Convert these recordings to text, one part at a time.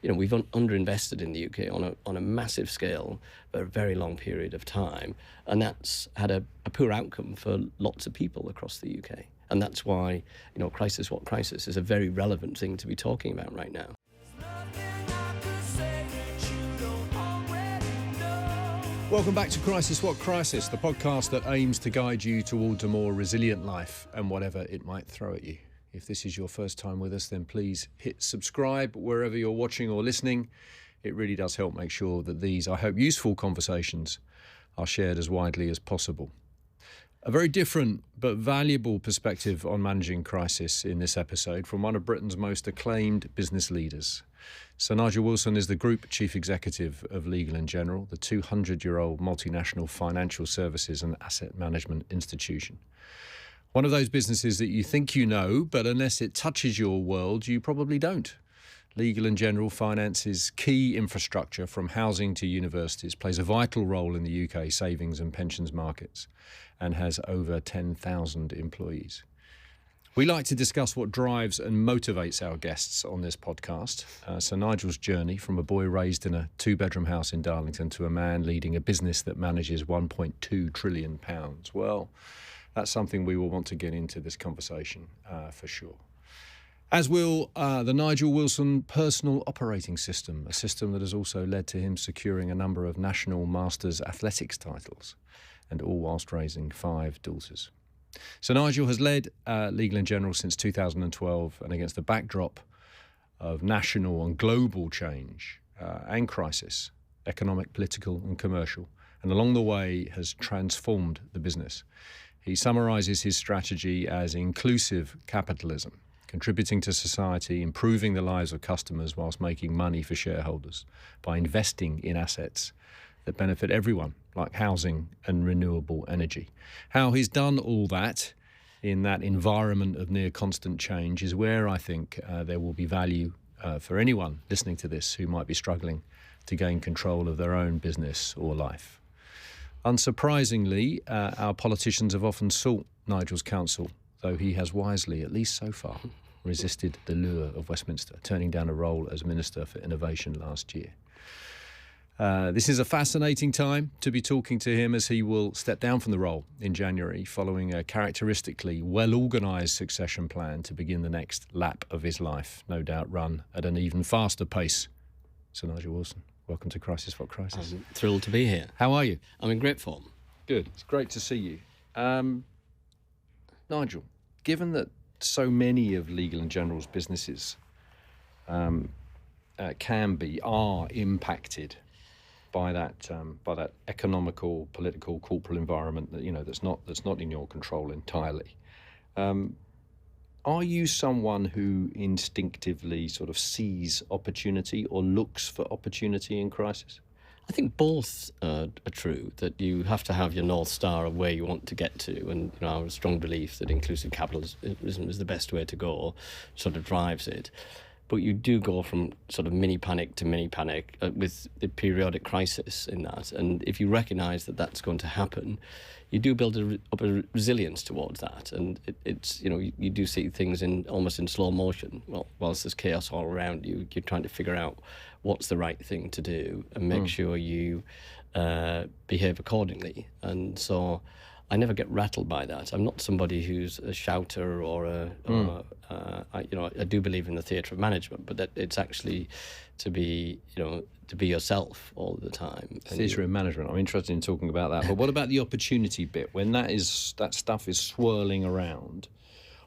we've underinvested in the UK on a massive scale for a very long period of time, and that's had a poor outcome for lots of people across the UK. And that's why, crisis, what crisis is a very relevant thing to be talking about right now. Welcome back to Crisis What Crisis, the podcast that aims to guide you towards a more resilient life and whatever it might throw at you. If this is your first time with us, then please hit subscribe wherever you're watching or listening. It really does help make sure that these, I hope, useful conversations are shared as widely as possible. A very different but valuable perspective on managing crisis in this episode from one of Britain's most acclaimed business leaders. Sir Nigel Wilson is the Group Chief Executive of Legal & General, the 200-year-old multinational financial services and asset management institution. One of those businesses that you think you know, but unless it touches your world, you probably don't. Legal & General finances key infrastructure from housing to universities, plays a vital role in the UK savings and pensions markets, and has over 10,000 employees. We like to discuss what drives and motivates our guests on this podcast. Sir Nigel's journey from a boy raised in a two-bedroom house in Darlington to a man leading a business that manages £1.2 trillion. Well, that's something we will want to get into this conversation for sure. As will the Nigel Wilson personal operating system, a system that has also led to him securing a number of national masters athletics titles, and all whilst raising 5 daughters. So Nigel has led Legal & General since 2012, and against the backdrop of national and global change and crisis, economic, political and commercial, and along the way has transformed the business. He summarises his strategy as inclusive capitalism, contributing to society, improving the lives of customers whilst making money for shareholders by investing in assets that benefit everyone, like housing and renewable energy. How he's done all that in that environment of near constant change is where I think there will be value for anyone listening to this who might be struggling to gain control of their own business or life. Unsurprisingly, our politicians have often sought Nigel's counsel, though he has wisely, at least so far, resisted the lure of Westminster, turning down a role as Minister for Innovation last year. This is a fascinating time to be talking to him, as he will step down from the role in January following a characteristically well-organised succession plan to begin the next lap of his life, no doubt run at an even faster pace. Sir Nigel Wilson, welcome to Crisis What Crisis. I'm thrilled to be here. How are you? I'm in great form. Good. It's great to see you. Nigel, given that so many of Legal & General's businesses are impacted by that economical, political, corporate environment that that's not in your control entirely. Are you someone who instinctively sort of sees opportunity or looks for opportunity in crisis? I think both are true, that you have to have your North Star of where you want to get to. And I have a strong belief that inclusive capitalism is the best way to go, sort of drives it. But you do go from sort of mini panic to mini panic with the periodic crisis in that. And if you recognise that that's going to happen, you do build up a resilience towards that. And it's you do see things almost in slow motion. Well, whilst there's chaos all around you, you're trying to figure out what's the right thing to do and make sure you behave accordingly. And so I never get rattled by that. I'm not somebody who's a shouter or I do believe in the theatre of management, but that it's actually to be yourself all the time. Theatre of management. I'm interested in talking about that. But what about the opportunity bit? When that stuff is swirling around,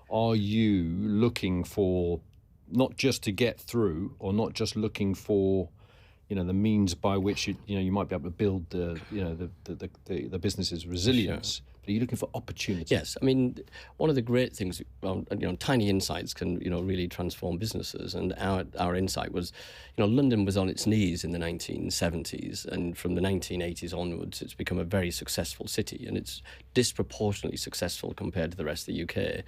are you looking for not just to get through, or not just looking for the means by which you might be able to build the business's resilience? Sure. But are you looking for opportunity? Yes, I mean, one of the great things, tiny insights can really transform businesses. And our insight was, London was on its knees in the 1970s, and from the 1980s onwards, it's become a very successful city, and it's disproportionately successful compared to the rest of the UK.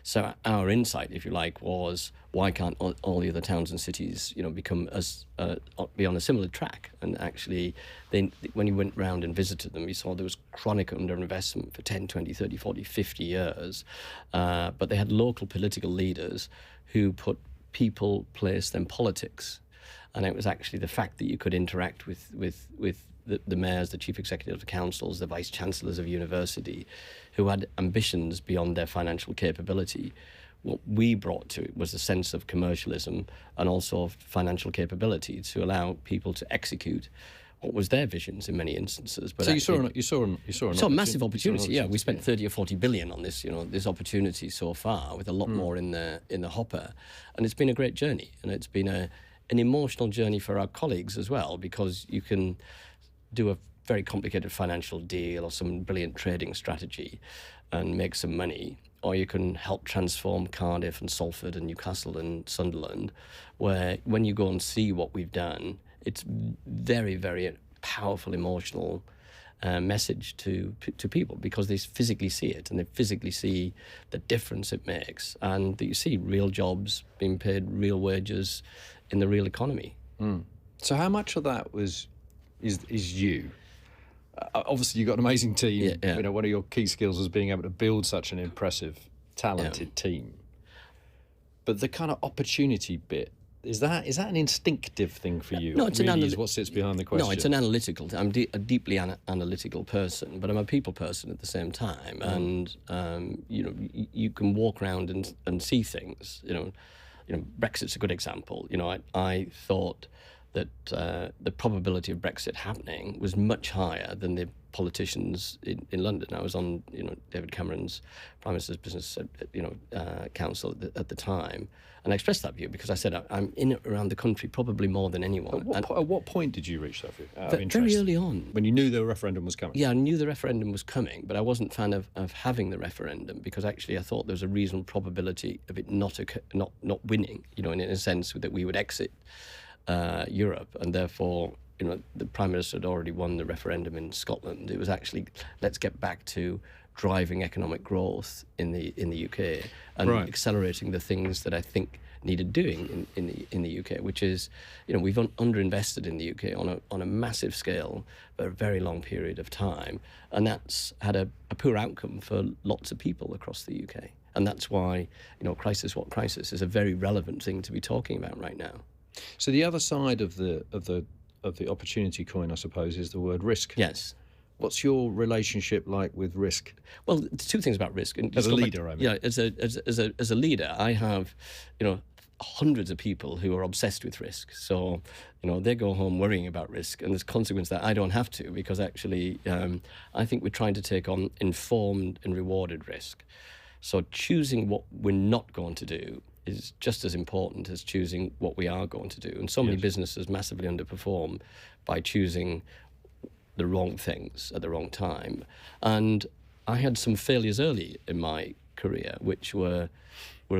So our insight, if you like, was why can't all the other towns and cities, become be on a similar track? And actually, when you went round and visited them, you saw there was chronic underinvestment for 10, 20, 30, 40, 50 years. But they had local political leaders who put people, place, then politics. And it was actually the fact that you could interact with the mayors, the chief executive of councils, the vice chancellors of university, who had ambitions beyond their financial capability. What we brought to it was a sense of commercialism and also of financial capability to allow people to execute what was their visions in many instances. But so you saw a massive opportunity. Yeah, we spent 30 or 40 billion on this, this opportunity so far, with a lot more in the hopper, and it's been a great journey, and it's been an emotional journey for our colleagues as well, because you can do a very complicated financial deal or some brilliant trading strategy and make some money, or you can help transform Cardiff and Salford and Newcastle and Sunderland, where when you go and see what we've done, it's very, very powerful emotional message to people, because they physically see it, and they physically see the difference it makes, and that you see real jobs being paid real wages in the real economy. So how much of that is you? Obviously, you've got an amazing team. Yeah. One of your key skills is being able to build such an impressive, talented team. But the kind of opportunity bit, is that an instinctive thing for you? No, it's really is what sits behind the question. No, it's an analytical. I'm a deeply analytical person, but I'm a people person at the same time. And you can walk around and see things. Brexit's a good example. I thought that the probability of Brexit happening was much higher than the politicians in London. I was on David Cameron's Prime Minister's Business Council at the time, and I expressed that view because I said I'm in it around the country probably more than anyone. At what point did you reach that view? Very early on. When you knew the referendum was coming? Yeah, I knew the referendum was coming, but I wasn't a fan of having the referendum, because actually I thought there was a reasonable probability of it not winning, in a sense that we would exit Europe, and therefore the Prime Minister had already won the referendum in Scotland. It was actually, let's get back to driving economic growth in the UK and accelerating the things that I think needed doing in the UK, which is, we've underinvested in the UK on a massive scale for a very long period of time, and that's had a poor outcome for lots of people across the UK, and that's why crisis what crisis is a very relevant thing to be talking about right now. So the other side of the opportunity coin, I suppose, is the word risk. Yes. What's your relationship like with risk? Well, there's two things about risk. As a leader, I mean. Yeah, as a leader, I have, hundreds of people who are obsessed with risk. So, they go home worrying about risk, and there's consequence that I don't have to, because actually, I think we're trying to take on informed and rewarded risk. So choosing what we're not going to do is just as important as choosing what we are going to do. And so many businesses massively underperform by choosing the wrong things at the wrong time. And I had some failures early in my career, which were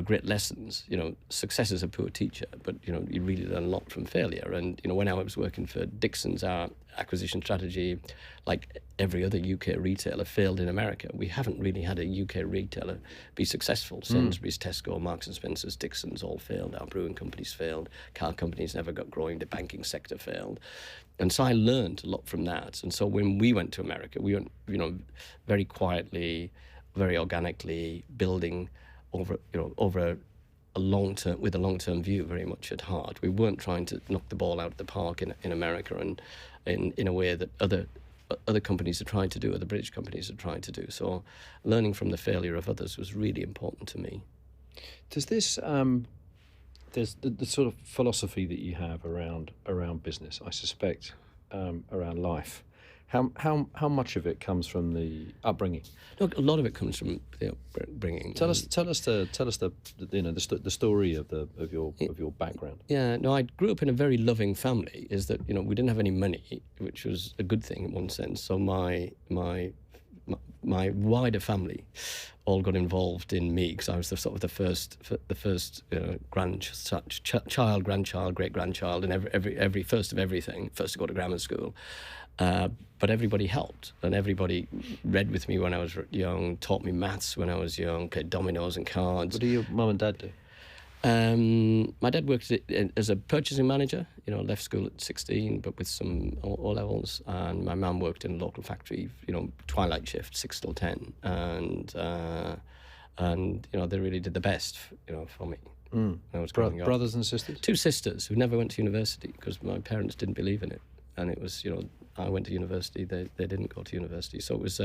great lessons. Success is a poor teacher, but you really learn a lot from failure. And when I was working for Dixon's, our acquisition strategy, like every other UK retailer, failed in America. We haven't really had a UK retailer be successful. Sainsbury's, Tesco, Marks and Spencer's, Dixon's all failed. Our brewing companies failed. Car companies never got growing. The banking sector failed. And so I learned a lot from that. And so when we went to America, we went, very quietly, very organically, building over a long-term, with a long-term view very much at heart. We weren't trying to knock the ball out of the park in America, and in a way that other companies are trying to do, other British companies are trying to do. So learning from the failure of others was really important to me. Does this, there's the sort of philosophy that you have around business, I suspect, around life. How much of it comes from the upbringing? Look, a lot of it comes from the upbringing. Tell us the story of your background. Yeah, no, I grew up in a very loving family. Is that we didn't have any money, which was a good thing in one sense. So my wider family all got involved in me, because I was the first child, grandchild, great grandchild, and every first of everything, first to go to grammar school. But everybody helped, and everybody read with me when I was young, taught me maths when I was young, played dominoes and cards. What do your mum and dad do? My dad worked as a purchasing manager, left school at 16, but with some O-levels, and my mum worked in a local factory, twilight shift, 6 till 10, and they really did the best, for me. when I was growing up. Brothers and sisters? 2 sisters who never went to university because my parents didn't believe in it. And it was, I went to university, they didn't go to university. So it was,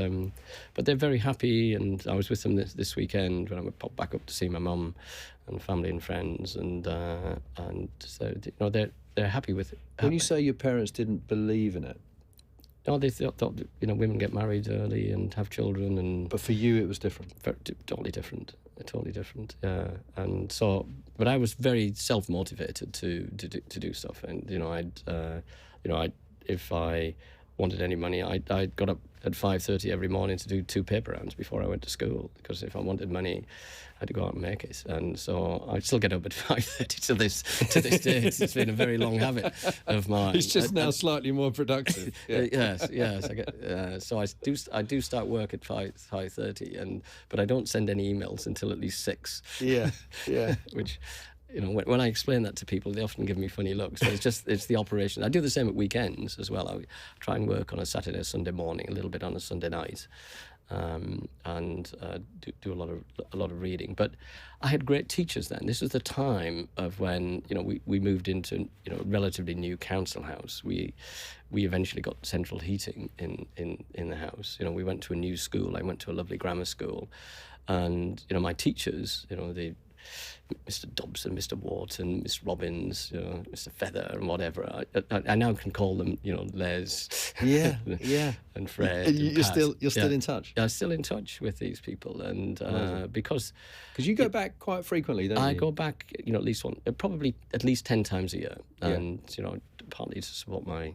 but they're very happy, and I was with them this weekend when I would pop back up to see my mum and family and friends, and so, they're happy with it. When you say your parents didn't believe in it? No, they thought women get married early and have children, and... But for you it was different? Totally different. Totally different, yeah. And so, but I was very self-motivated to do stuff, and if I wanted any money, I got up at 5:30 every morning to do 2 paper rounds before I went to school, because if I wanted money, I had to go out and make it. And so I still get up at 5:30 to this day. It's been a very long habit of mine. It's just now slightly more productive. Yeah. Yes. So I do start work at 5:30, but I don't send any emails until at least 6. Yeah. Which, when I explain that to people, they often give me funny looks. But it's the operation. I do the same at weekends as well. I try and work on a Saturday, Sunday morning, a little bit on a Sunday night, and do a lot of reading. But I had great teachers then. This was the time of when we moved into a relatively new council house. We eventually got central heating in the house. We went to a new school. I went to a lovely grammar school, and my teachers, Mr. Dobson, Mr. Wharton, Miss Robbins, Mr. Feather, and whatever. I now can call them, Les. Yeah. And Fred. And you're still in touch. Yeah, I'm still in touch with these people, and because you go back quite frequently, don't you? I go back, at least probably at least 10 times a year, and partly to support my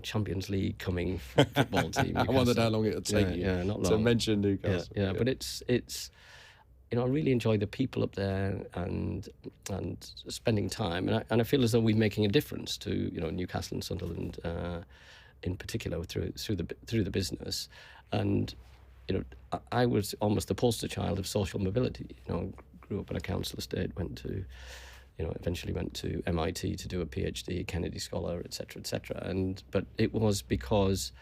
Champions League coming football team. I wondered how long it would take you not long. to mention Newcastle. Yeah, but it's. I really enjoy the people up there and spending time, and I feel as though we're making a difference to Newcastle and Sunderland in particular through the business, and I was almost the poster child of social mobility. Grew up on a council estate, went to eventually went to MIT to do a PhD, Kennedy Scholar, etc., but it was because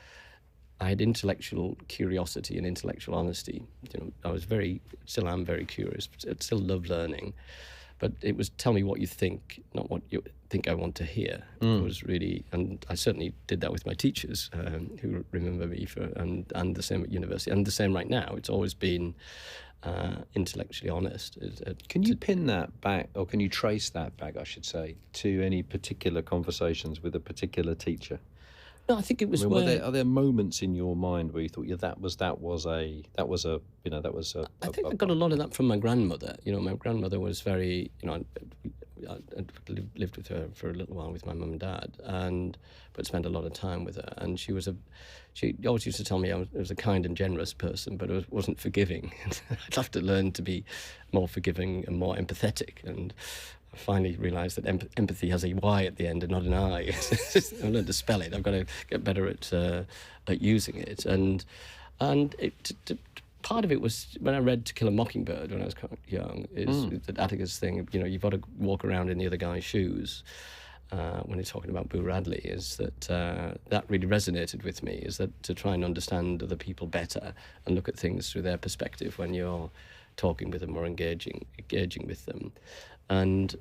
I had intellectual curiosity and intellectual honesty. I was still am very curious, still love learning, but it was tell me what you think, not what you think I want to hear. It was really, and I certainly did that with my teachers who remember me and the same at university, and the same right now. It's always been intellectually honest. Can you pin that back, or can you trace that back, I should say, to any particular conversations with a particular teacher? No, I think it was. Are there moments in your mind where you thought, that was a? I think I got a lot of that from my grandmother. My grandmother was very, I lived with her for a little while with my mum and dad, but spent a lot of time with her. And she always used to tell me I was a kind and generous person, but I wasn't forgiving. I'd have to learn to be more forgiving and more empathetic. And I finally realised that empathy has a Y at the end and not an I. I've learned to spell it. I've got to get better at using it. And part of it was when I read To Kill a Mockingbird when I was quite young, is that Atticus thing, you've got to walk around in the other guy's shoes. When he's talking about Boo Radley, is that really resonated with me, is that to try and understand other people better and look at things through their perspective when you're talking with them or engaging with them. And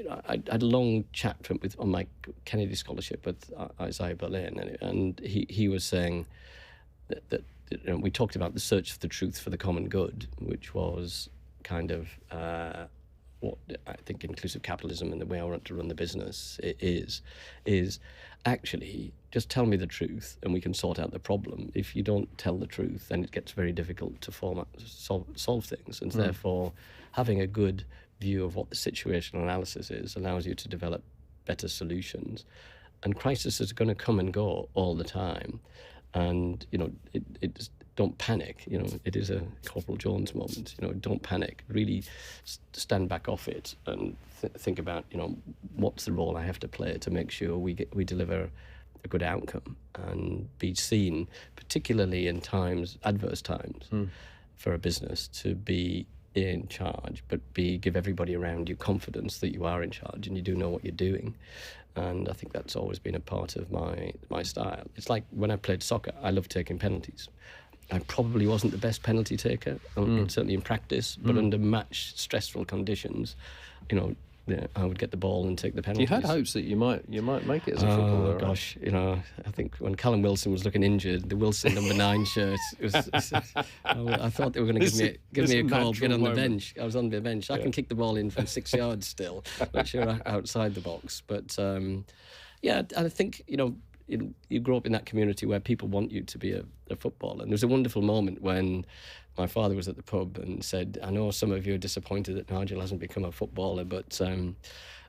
I had a long chat on my Kennedy scholarship with Isaiah Berlin, and he was saying that we talked about the search for the truth for the common good, which was kind of what I think inclusive capitalism and the way I want to run the business is actually just tell me the truth and we can sort out the problem. If you don't tell the truth, then it gets very difficult to solve things, and therefore having a good view of what the situational analysis is allows you to develop better solutions. And crises are going to come and go all the time, and it's don't panic. It is a Corporal Jones moment. Don't panic. Really stand back off it and think about what's the role I have to play to make sure we deliver a good outcome and be seen, particularly in adverse times, for a business to be in charge, but give everybody around you confidence that you are in charge and you do know what you're doing. And I think that's always been a part of my style. It's like when I played soccer, I loved taking penalties. I probably wasn't the best penalty taker, certainly in practice, but under match stressful conditions, I would get the ball and take the penalties. You had hopes that you might make it as a footballer. Oh gosh, I think when Callum Wilson was looking injured, the Wilson number 9 shirt, I thought they were going to give me a call, get on the bench. I was on the bench. I can kick the ball in from 6 yards still, not sure outside the box, but I think you grow up in that community where people want you to be a footballer. And there was a wonderful moment when my father was at the pub and said, I know some of you are disappointed that Nigel hasn't become a footballer, but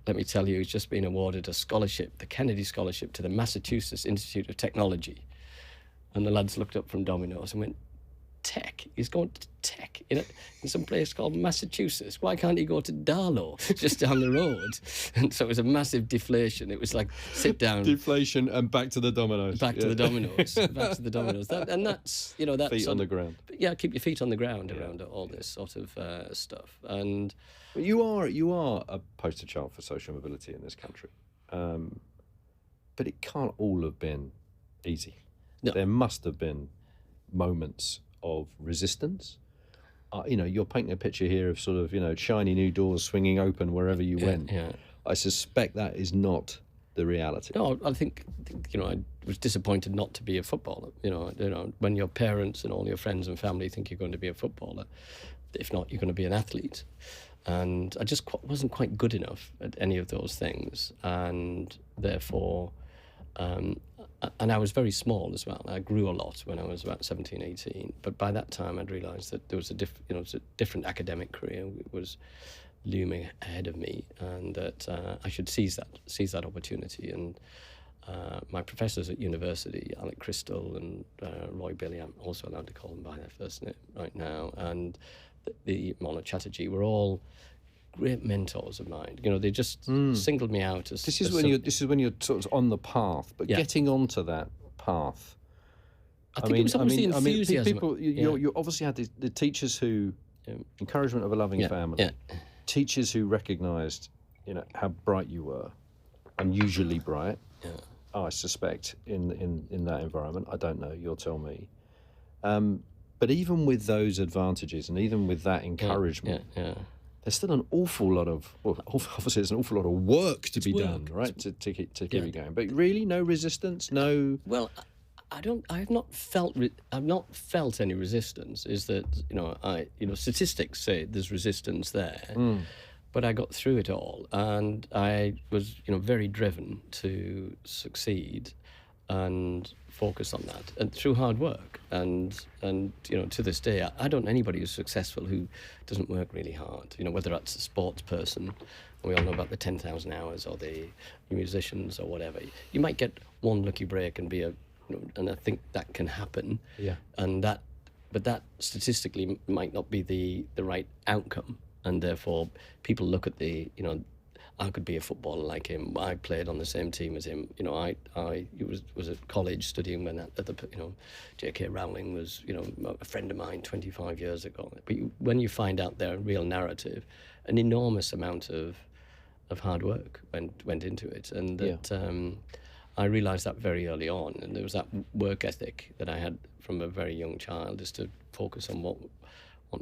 let me tell you, he's just been awarded a scholarship, the Kennedy Scholarship, to the Massachusetts Institute of Technology. And the lads looked up from Domino's and went, Tech? He's going to Tech in some place called Massachusetts. Why can't he go to Darlow, just down the road? And so it was a massive deflation. It was like, sit down. Deflation and back to the Domino's. Back to the Domino's. Back to the Domino's. That's feet on the ground. Yeah, keep your feet on the ground around all this sort of stuff. And you are a poster child for social mobility in this country, but it can't all have been easy. No. There must have been moments of resistance. You're painting a picture here of sort of, shiny new doors swinging open wherever you went. Yeah. I suspect that is not the reality. No, I think I was disappointed not to be a footballer. When your parents and all your friends and family think you're going to be a footballer, if not, you're going to be an athlete. And I just wasn't quite good enough at any of those things, and therefore. And I was very small as well. I grew a lot when I was about 17, 18. But by that time, I'd realised that there was a different academic career was looming ahead of me, and that I should seize that opportunity. And my professors at university, Alec Crystal and Roy Billy, I'm also allowed to call them by their first name right now, and the Mona Chatterjee, were all great mentors of mine. They just singled me out as. This is when you're sort of on the path, but getting onto that path. I think it was always the enthusiasm. People, you obviously had the teachers who encouragement of a loving family, teachers who recognised, how bright you were, unusually bright. Yeah. I suspect in that environment. I don't know. You'll tell me. But even with those advantages, and even with that encouragement. There's still an awful lot of, obviously there's an awful lot of work to be done, right, to keep it going. But really, no resistance, no. Well, I've not felt any resistance. Is that statistics say there's resistance there, but I got through it all, and I was very driven to succeed, and focus on that, and through hard work, and to this day, I don't know anybody who's successful who doesn't work really hard. Whether that's a sports person, we all know about the 10,000 hours, or the musicians, or whatever. You might get one lucky break and be and I think that can happen. Yeah. But that statistically might not be the right outcome, and therefore people look at I could be a footballer like him. I played on the same team as him. I was at college studying when J.K. Rowling was a friend of mine 25 years ago. But when you find out their real narrative, an enormous amount of hard work went into it, and that I realised that very early on. And there was that work ethic that I had from a very young child, is to focus on what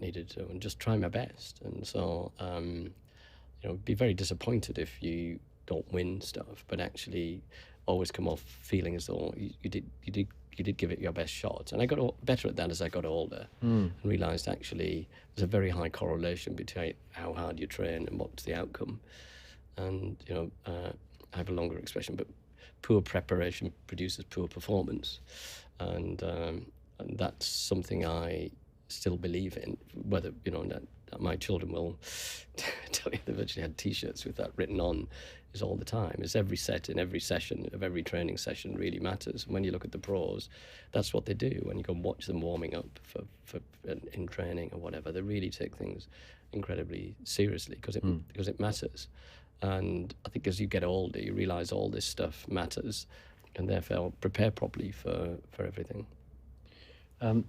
needed to, and just try my best. And so. Be very disappointed if you don't win stuff, but actually always come off feeling as though you did give it your best shot. And I got better at that as I got older, and realised actually there's a very high correlation between how hard you train and what's the outcome. And I have a longer expression, but poor preparation produces poor performance, and that's something I still believe in. Whether that my children will tell you, they've actually had T-shirts with that written on, is all the time. Is every set in every session of every training session really matters. And when you look at the pros, that's what they do. When you go and watch them warming up for in training or whatever, they really take things incredibly seriously because it matters. And I think as you get older, you realise all this stuff matters, and therefore prepare properly for everything.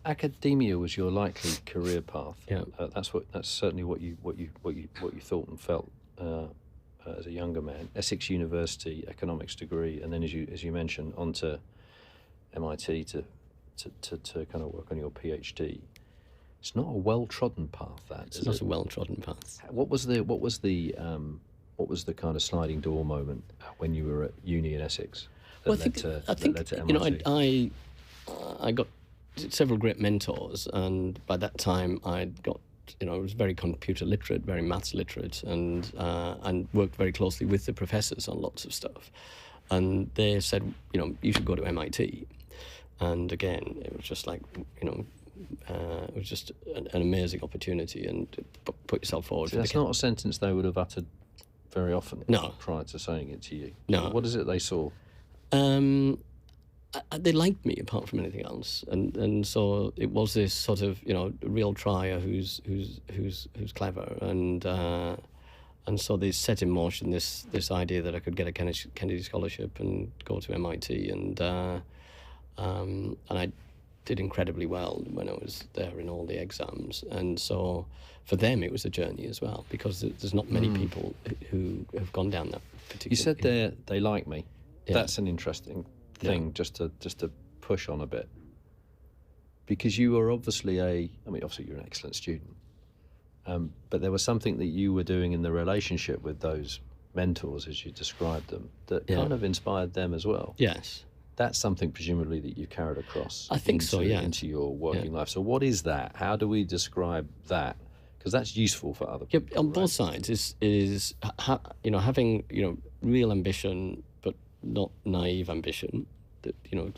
Academia was your likely career path. Yeah, that's certainly what you thought and felt as a younger man. Essex University, economics degree, and then as you mentioned, on to MIT to to kind of work on your PhD. It's not a well-trodden path. It's not a well-trodden path. What was the kind of sliding door moment when you were at uni in Essex? Well, I think you know, I got several great mentors, and by that time I'd got, you know, I was very computer literate, very maths literate, and worked very closely with the professors on lots of stuff. And they said, you know, you should go to MIT. And again, it was just like, you know, it was just an amazing opportunity, and put yourself forward. So that's not a sentence they would have uttered very often. No. Prior to saying it to you. No. So what is it they saw? They liked me apart from anything else, and so it was this sort of, you know, real trier who's clever, and so they set in motion this idea that I could get a Kennedy scholarship and go to MIT, and I did incredibly well when I was there in all the exams, and so for them it was a journey as well, because there's not many people who have gone down that particular. You said they like me. Yeah. That's an interesting thing, Yeah. just to push on a bit, because you were obviously obviously you're an excellent student, but there was something that you were doing in the relationship with those mentors, as you described them, that kind of inspired them as well. Yes. That's something presumably that you carried across. I think so, yeah. Into your working life. So what is that? How do we describe that? Because that's useful for other people. Yeah, on both sides is you know, having, you know, real ambition, but not naive ambition, that, you know,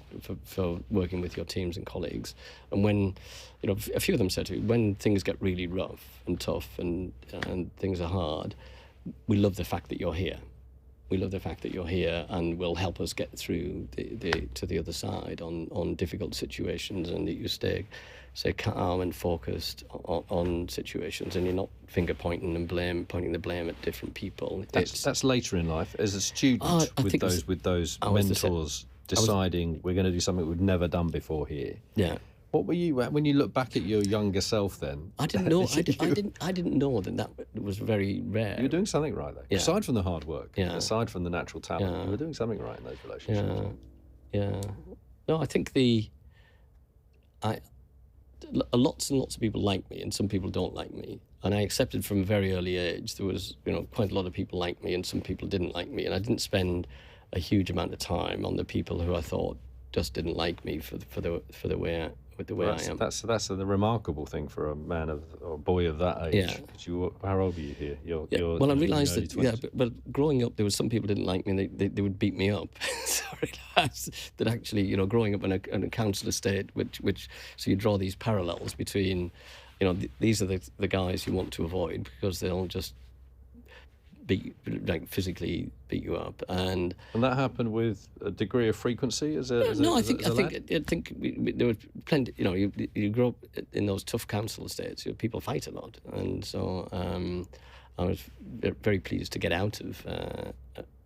for working with your teams and colleagues. And when, you know, a few of them said to me, when things get really rough and tough and things are hard, we love the fact that you're here. We love the fact that you're here and will help us get through to the other side on difficult situations, and that you stay calm and focused on situations, and you're not finger pointing and pointing the blame at different people. That's later in life as a student, with those mentors deciding we're going to do something we've never done before here. Yeah. What were you, when you look back at your younger self then? I didn't know. I didn't know that was very rare. You were doing something right there. Yeah. Aside from the hard work, aside from the natural talent, Yeah. you were doing something right in those relationships. Yeah. No, I think lots and lots of people like me, and some people don't like me. And I accepted from a very early age there was, you know, quite a lot of people like me, and some people didn't like me. And I didn't spend a huge amount of time on the people who I thought just didn't like me for the way I am. That's the remarkable thing for a man or a boy of that age. Yeah. How old were you here? Well, I realised that, but growing up, there was some people didn't like me, and they would beat me up. So I realised that actually, you know, growing up in a council estate, so you draw these parallels between, you know, these are the guys you want to avoid, because they'll just physically beat you up, and that happened with a degree of frequency. I think there was plenty. You know, you grow up in those tough council estates. You know, people fight a lot, and so I was very pleased to get out of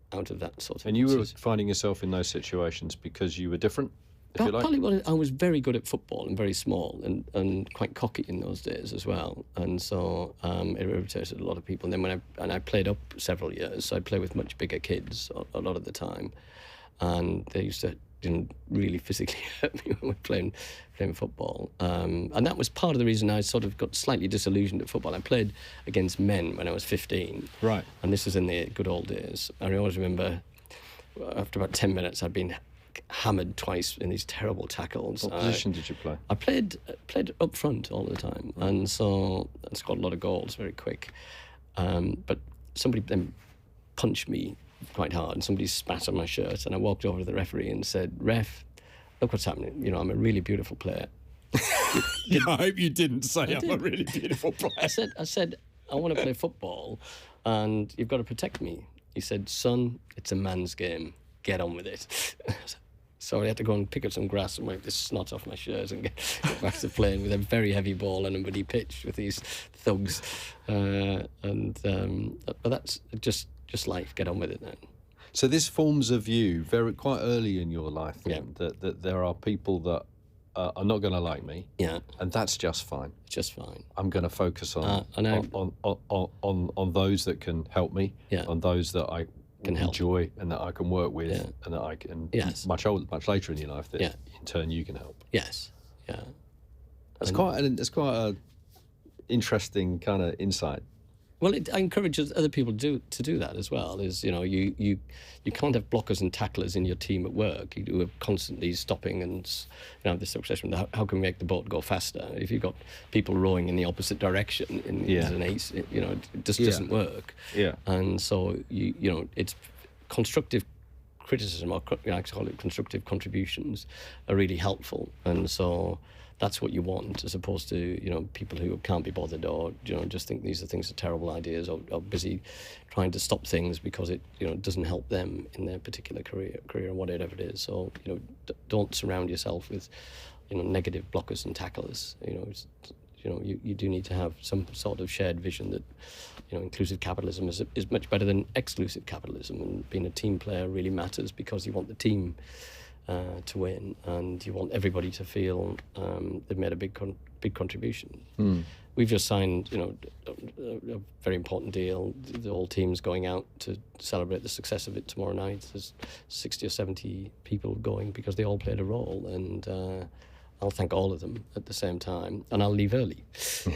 that sort of. And you were finding yourself in those situations because you were different. Partly, well, I was very good at football and very small and quite cocky in those days as well, and so it irritated a lot of people. And then when I played up several years, so I played with much bigger kids a lot of the time, and they used to really physically hurt me when we were playing football. And that was part of the reason I sort of got slightly disillusioned at football. I played against men when I was 15, right, and this was in the good old days. I always remember after about 10 minutes I'd been hammered twice in these terrible tackles. What position did you play? I played up front all the time, and so I scored a lot of goals very quick. But somebody then punched me quite hard, and somebody spat on my shirt, and I walked over to the referee and said, "Ref, look what's happening. You know, I'm a really beautiful player." I hope you didn't say I'm a really beautiful player. I said, I want to play football, and you've got to protect me. He said, "Son, it's a man's game. Get on with it." So I had to go and pick up some grass and wipe the snot off my shirt and get back to playing with a very heavy ball on a muddy pitch with these thugs. But that's just life. Get on with it then. So this forms a view quite early in your life that there are people that are not going to like me. Yeah. And that's just fine. Just fine. I'm going to focus on those that can help me. Yeah. On those that I can help. enjoy and that I can work with, Yeah. and that I can much later in your life that in turn you can help. Yes, yeah. That's quite a interesting kind of insight. Well, I encourage other people to do that as well. Is you can't have blockers and tacklers in your team at work. You are constantly stopping and this obsession. How can we make the boat go faster? If you've got people rowing in the opposite direction as an ace, it just doesn't work. Yeah. And so it's constructive criticism, or I call it constructive contributions, are really helpful. And so that's what you want, as opposed to people who can't be bothered, or just think these are terrible ideas, or busy trying to stop things because it doesn't help them in their particular career or whatever it is. So don't surround yourself with negative blockers and tacklers. You do need to have some sort of shared vision that inclusive capitalism is much better than exclusive capitalism, and being a team player really matters because you want the team to win, and you want everybody to feel they've made a big contribution. We've just signed, a very important deal. The whole team's going out to celebrate the success of it tomorrow night. There's 60 or 70 people going because they all played a role, and I'll thank all of them at the same time, and I'll leave early.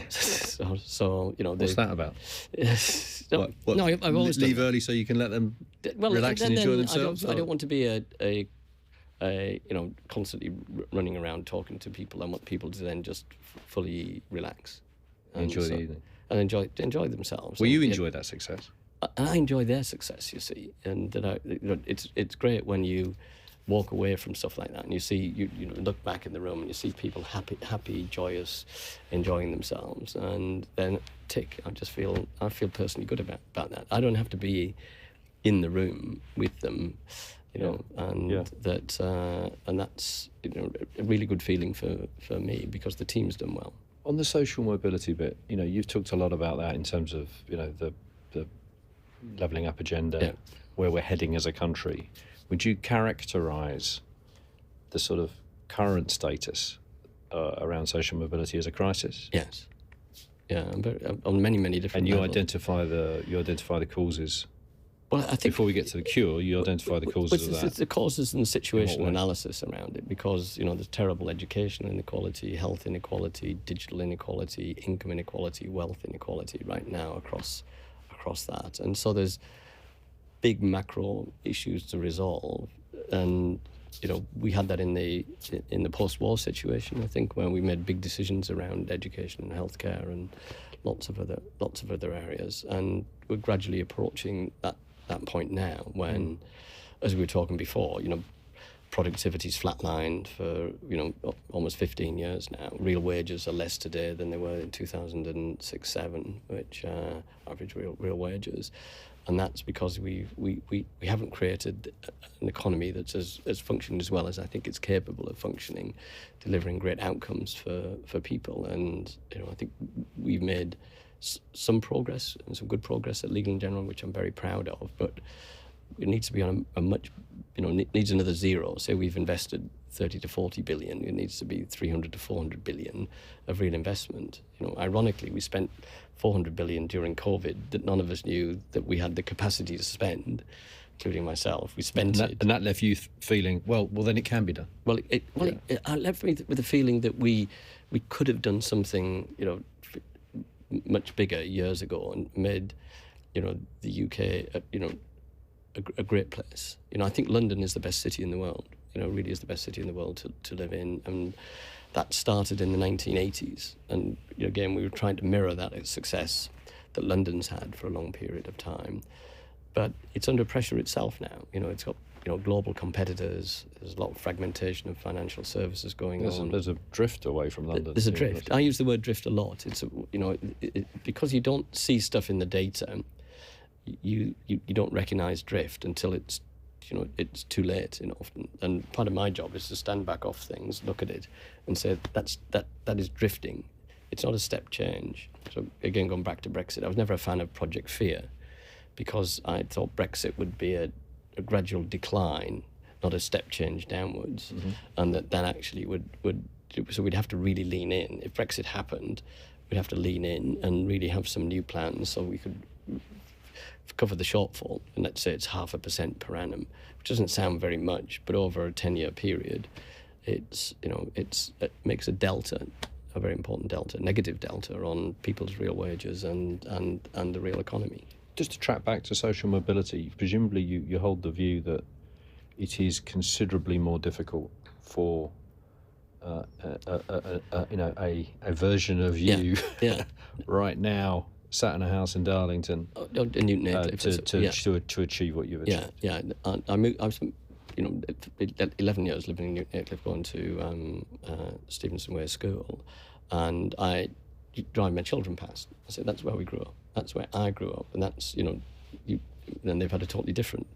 so what's that about? I've always leave early so you can let them relax and enjoy themselves. I don't want to be a constantly running around talking to people. I want people to then just fully relax and enjoy the evening and enjoy themselves. Well, you enjoy that success. I enjoy their success, you see, and that it's great when you walk away from stuff like that and you see you look back in the room and you see people happy, joyous, enjoying themselves, and then I feel personally good about that. I don't have to be in the room with them. That's a really good feeling for me, because the team's done well. On the social mobility bit, you've talked a lot about that in terms of the levelling up agenda, where we're heading as a country. Would you characterise the sort of current status around social mobility as a crisis? Yes. Yeah, on many different. And you levels. identify the causes. Well, I think before we get to the cure, you identify the causes of that. It's the causes and the situational analysis around it, because there's terrible educational inequality, health inequality, digital inequality, income inequality, wealth inequality right now across that, and so there's big macro issues to resolve, and we had that in the post-war situation, I think, where we made big decisions around education and healthcare and lots of other areas, and we're gradually approaching that point now when, as we were talking before, productivity's flatlined for almost 15 years now. Real wages are less today than they were in 2006-07, which average real wages, and that's because we haven't created an economy that's as functioning as well as I think it's capable of functioning, delivering great outcomes for people. And I think we've made some progress, and some good progress at Legal & General, which I'm very proud of, but it needs to be on a much, it needs another zero. Say we've invested 30 to 40 billion, it needs to be 300 to 400 billion of real investment. Ironically, we spent 400 billion during COVID that none of us knew that we had the capacity to spend, including myself. We spent it. And that left you feeling, well, then it can be done. It left me with the feeling that we could have done something, much bigger years ago, and made, the UK, a great place. I think London is the best city in the world. Really is the best city in the world to live in, and that started in the 1980s. And again, we were trying to mirror that success that London's had for a long period of time. But it's under pressure itself now. It's got global competitors. There's a lot of fragmentation of financial services going on. There's a drift away from London. There's a drift. I use the word drift a lot. It's because you don't see stuff in the data. You don't recognise drift until it's too late. Often. And part of my job is to stand back off things, look at it, and say that is drifting. It's not a step change. So again, going back to Brexit, I was never a fan of Project Fear, because I thought Brexit would be a gradual decline, not a step change downwards, and that actually would so we'd have to really lean in. If Brexit happened, we'd have to lean in and really have some new plans so we could cover the shortfall, and let's say it's 0.5% per annum, which doesn't sound very much, but over a 10-year period, it makes a delta, a very important delta, negative delta on people's real wages and the real economy. Just to track back to social mobility, presumably you hold the view that it is considerably more difficult for a version of you right now, sat in a house in Darlington, to achieve what you've achieved. I spent 11 years living in Newton Aycliffe, going to Stevenson Way School, and I drive my children past. I said, that's where we grew up. That's where I grew up, and that's then they've had a totally different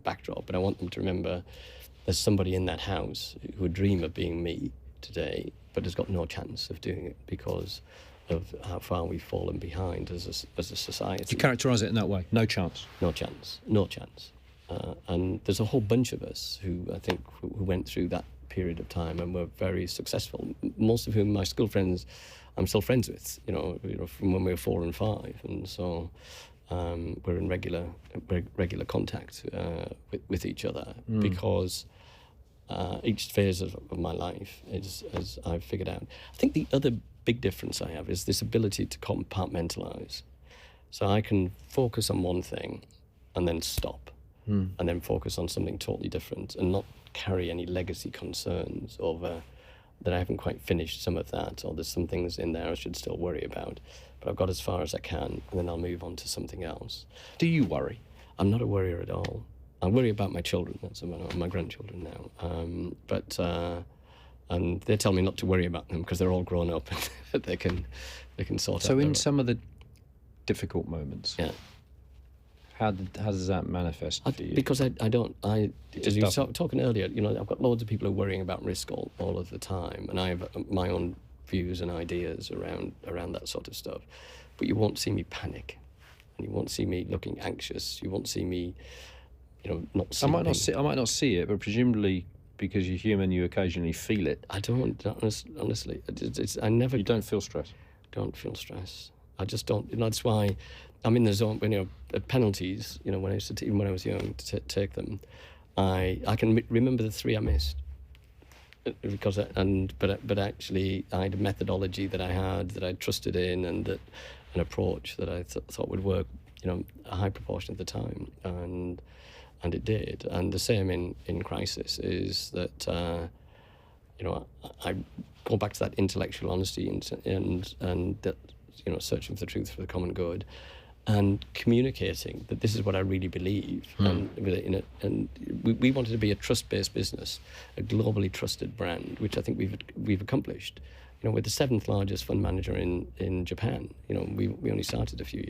backdrop. But I want them to remember there's somebody in that house who would dream of being me today, but has got no chance of doing it because of how far we've fallen behind as a society. You characterise it in that way? No chance. No chance. No chance. And there's a whole bunch of us who I think who went through that period of time and were very successful. Most of whom my school friends, I'm still friends with. From when we were 4 and 5, and so we're in regular contact with each other because each phase of my life is, as I've figured out. I think the other big difference I have is this ability to compartmentalise. So I can focus on one thing and then stop, and then focus on something totally different and not carry any legacy concerns over that I haven't quite finished some of that, or there's some things in there I should still worry about. But I've got as far as I can, and then I'll move on to something else. Do you worry? I'm not a worrier at all. I worry about my children. That's about my grandchildren now. And they tell me not to worry about them because they're all grown up and they can sort out. So in some of the difficult moments, how does that manifest for you? Because I don't. As you were talking earlier, I've got loads of people who are worrying about risk all of the time, and I have my own views and ideas around that sort of stuff. But you won't see me panic, and you won't see me looking anxious. You won't see me, not sleeping. I might not see it, but presumably because you're human, you occasionally feel it. I don't. Honestly, I never. You don't feel stress. Don't feel stress. I just don't. That's why I'm in the zone. Penalties. When I used to, even when I was young, to take them, I can remember the 3 I missed. But actually, I had a methodology that I trusted in, and that an approach that I thought would work. A high proportion of the time, and it did. And the same in crisis is that I go back to that intellectual honesty and that searching for the truth for the common good, and communicating that this is what I really believe. And we wanted to be a trust-based business, a globally trusted brand, which I think we've accomplished. We're the 7th largest fund manager in Japan. We only started a few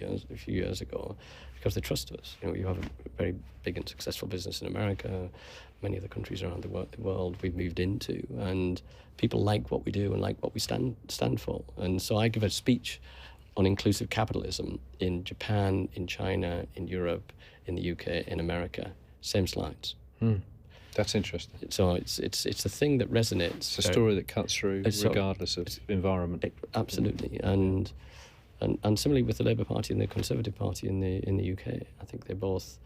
years ago because they trust us. You have a very big and successful business in America, many other countries around the world we've moved into, and people like what we do and like what we stand for. And so I give a speech on inclusive capitalism in Japan, in China, in Europe, in the UK, in America. Same slides. That's interesting. So it's a thing that resonates. It's a story that cuts through regardless of environment. Absolutely, and similarly with the Labour Party and the Conservative Party in the UK, I think they both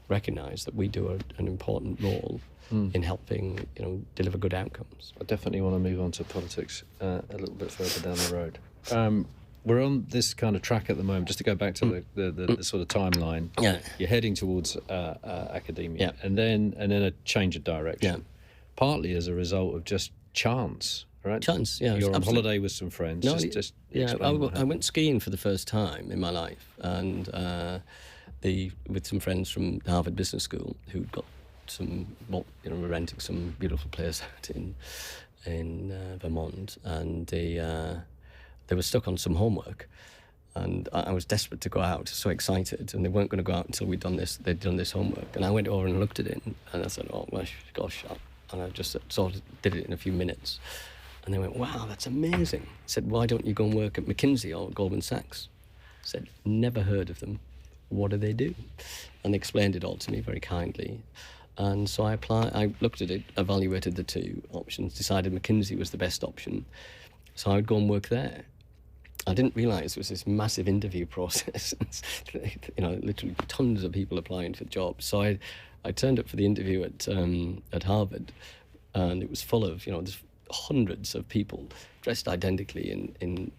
recognise that we do an important role in helping deliver good outcomes. I definitely want to move on to politics a little bit further down the road. We're on this kind of track at the moment, just to go back to the sort of timeline. Yeah. You're heading towards academia, and then a change of direction, partly as a result of just chance, right? Chance, yeah. You're on holiday with some friends. I went skiing for the first time in my life, and with some friends from Harvard Business School who'd got we're renting some beautiful place out in Vermont, and they were stuck on some homework, and I was desperate to go out, so excited, and they weren't going to go out until they'd done this homework. And I went over and looked at it, and I said, oh my gosh, and I just sort of did it in a few minutes. And they went, wow, that's amazing. I said, why don't you go and work at McKinsey or Goldman Sachs? I said, never heard of them. What do they do? And they explained it all to me very kindly. And so I looked at it, evaluated the 2 options, decided McKinsey was the best option. So I would go and work there. I didn't realise there was this massive interview process. Literally tons of people applying for jobs. So I turned up for the interview at Harvard, and it was full of there's hundreds of people dressed identically in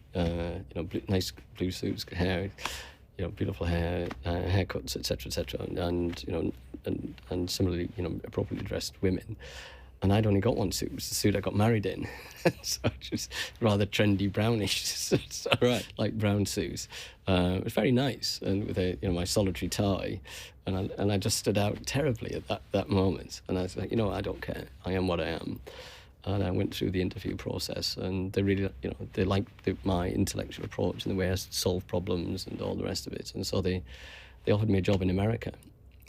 nice blue suits, hair, beautiful hair, haircuts, etc., and similarly appropriately dressed women. And I'd only got one suit. It was the suit I got married in. So it was rather trendy brownish, right, like brown suits. It was very nice, and with my solitary tie, and I just stood out terribly at that moment. And I was like, I don't care. I am what I am. And I went through the interview process, and they really, they liked my intellectual approach and the way I solve problems and all the rest of it. And so they offered me a job in America,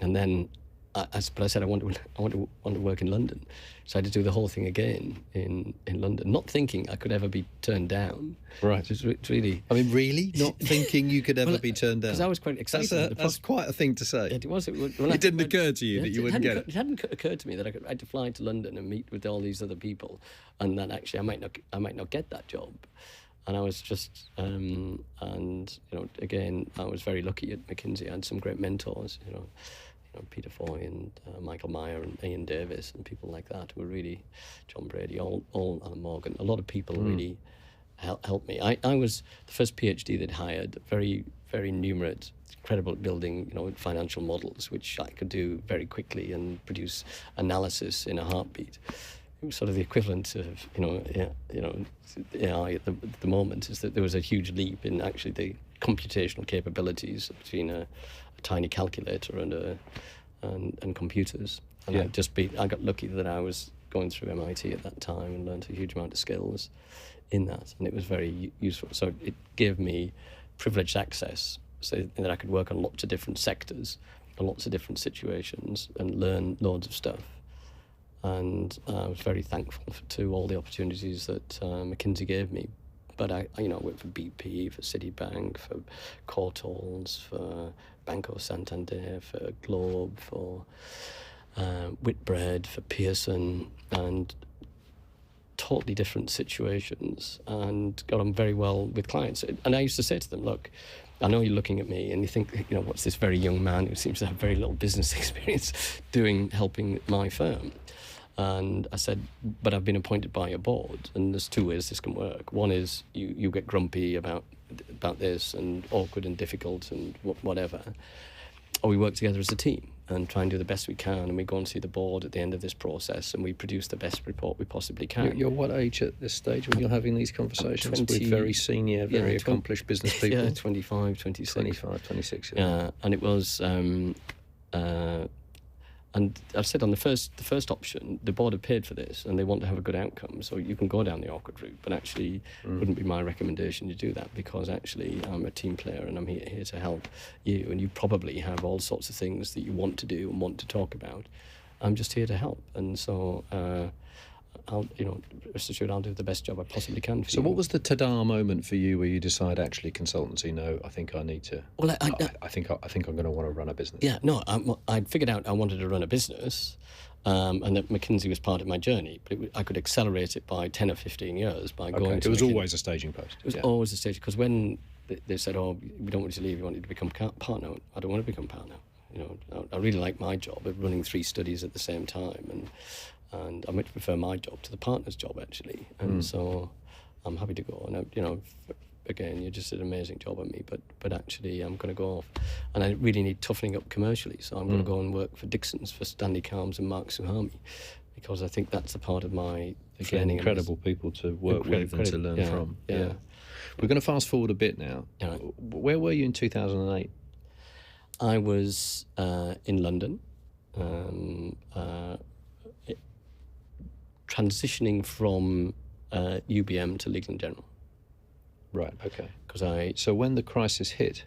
and then. But I said I want to work in London, so I had to do the whole thing again in London, not thinking I could ever be turned down. Right. It's really. I mean, really, not thinking you could ever be turned down. Because I was quite excited. That's quite a thing to say. It was. It didn't occur to you that you wouldn't get it. It hadn't occurred to me that I had to fly to London and meet with all these other people, and that actually I might not get that job. And I was just, again, I was very lucky at McKinsey. I had some great mentors, Peter Foy and Michael Meyer and Ian Davis and people like that who were really, John Brady, all Alan Morgan. A lot of people really helped me. I was the first PhD they'd hired, very, very numerate, incredible at building, financial models, which I could do very quickly and produce analysis in a heartbeat. It was sort of the equivalent of, AI at the moment, is that there was a huge leap in actually the computational capabilities between a tiny calculator and computers. And I got lucky that I was going through MIT at that time and learned a huge amount of skills in that, and it was very useful. So it gave me privileged access, so that I could work on lots of different sectors and lots of different situations and learn loads of stuff. And I was very thankful to all the opportunities that McKinsey gave me. But I worked for BP, for Citibank, for Courtaulds, for Banco Santander, for Globe, for Whitbread, for Pearson, and totally different situations, and got on very well with clients. And I used to say to them, look, I know you're looking at me and you think, what's this very young man who seems to have very little business experience helping my firm? And I said, but I've been appointed by your board, and there's two ways this can work. One is you get grumpy about this and awkward and difficult and whatever, or we work together as a team and try and do the best we can, and we go and see the board at the end of this process and we produce the best report we possibly can. You're what age at this stage when you're having these conversations with very senior, very accomplished business people? Yeah, 25, 26. 25, 26. And it was... and I've said on the first option, the board have paid for this and they want to have a good outcome, so you can go down the awkward route, but actually wouldn't be my recommendation to do that, because actually I'm a team player and I'm here to help you, and you probably have all sorts of things that you want to do and want to talk about. I'm just here to help, and so I'll, rest assured I'll do the best job I possibly can for you. So what was the ta-da moment for you where you decide, actually, consultancy, no, I think I need to... Well, I think I'm going to want to run a business. Yeah, no, I'd figured out I wanted to run a business, and that McKinsey was part of my journey, but I could accelerate it by 10 or 15 years by going to... It was always a staging post. It was always a staging, because when they said, we don't want you to leave, you want you to become partner, I don't want to become partner. I really like my job of running 3 studies at the same time, and I much prefer my job to the partner's job, actually. And so I'm happy to go. And, again, you just did an amazing job on me, but actually I'm going to go off. And I really need toughening up commercially, so I'm going to go and work for Dixon's, for Stanley Calms and Mark Suhami, because I think that's a part of my training. Incredible people to work with and to learn from. Yeah. We're going to fast forward a bit now. Yeah. Where were you in 2008? I was in London, transitioning from UBM to Legal & General. Right, okay. So when the crisis hit,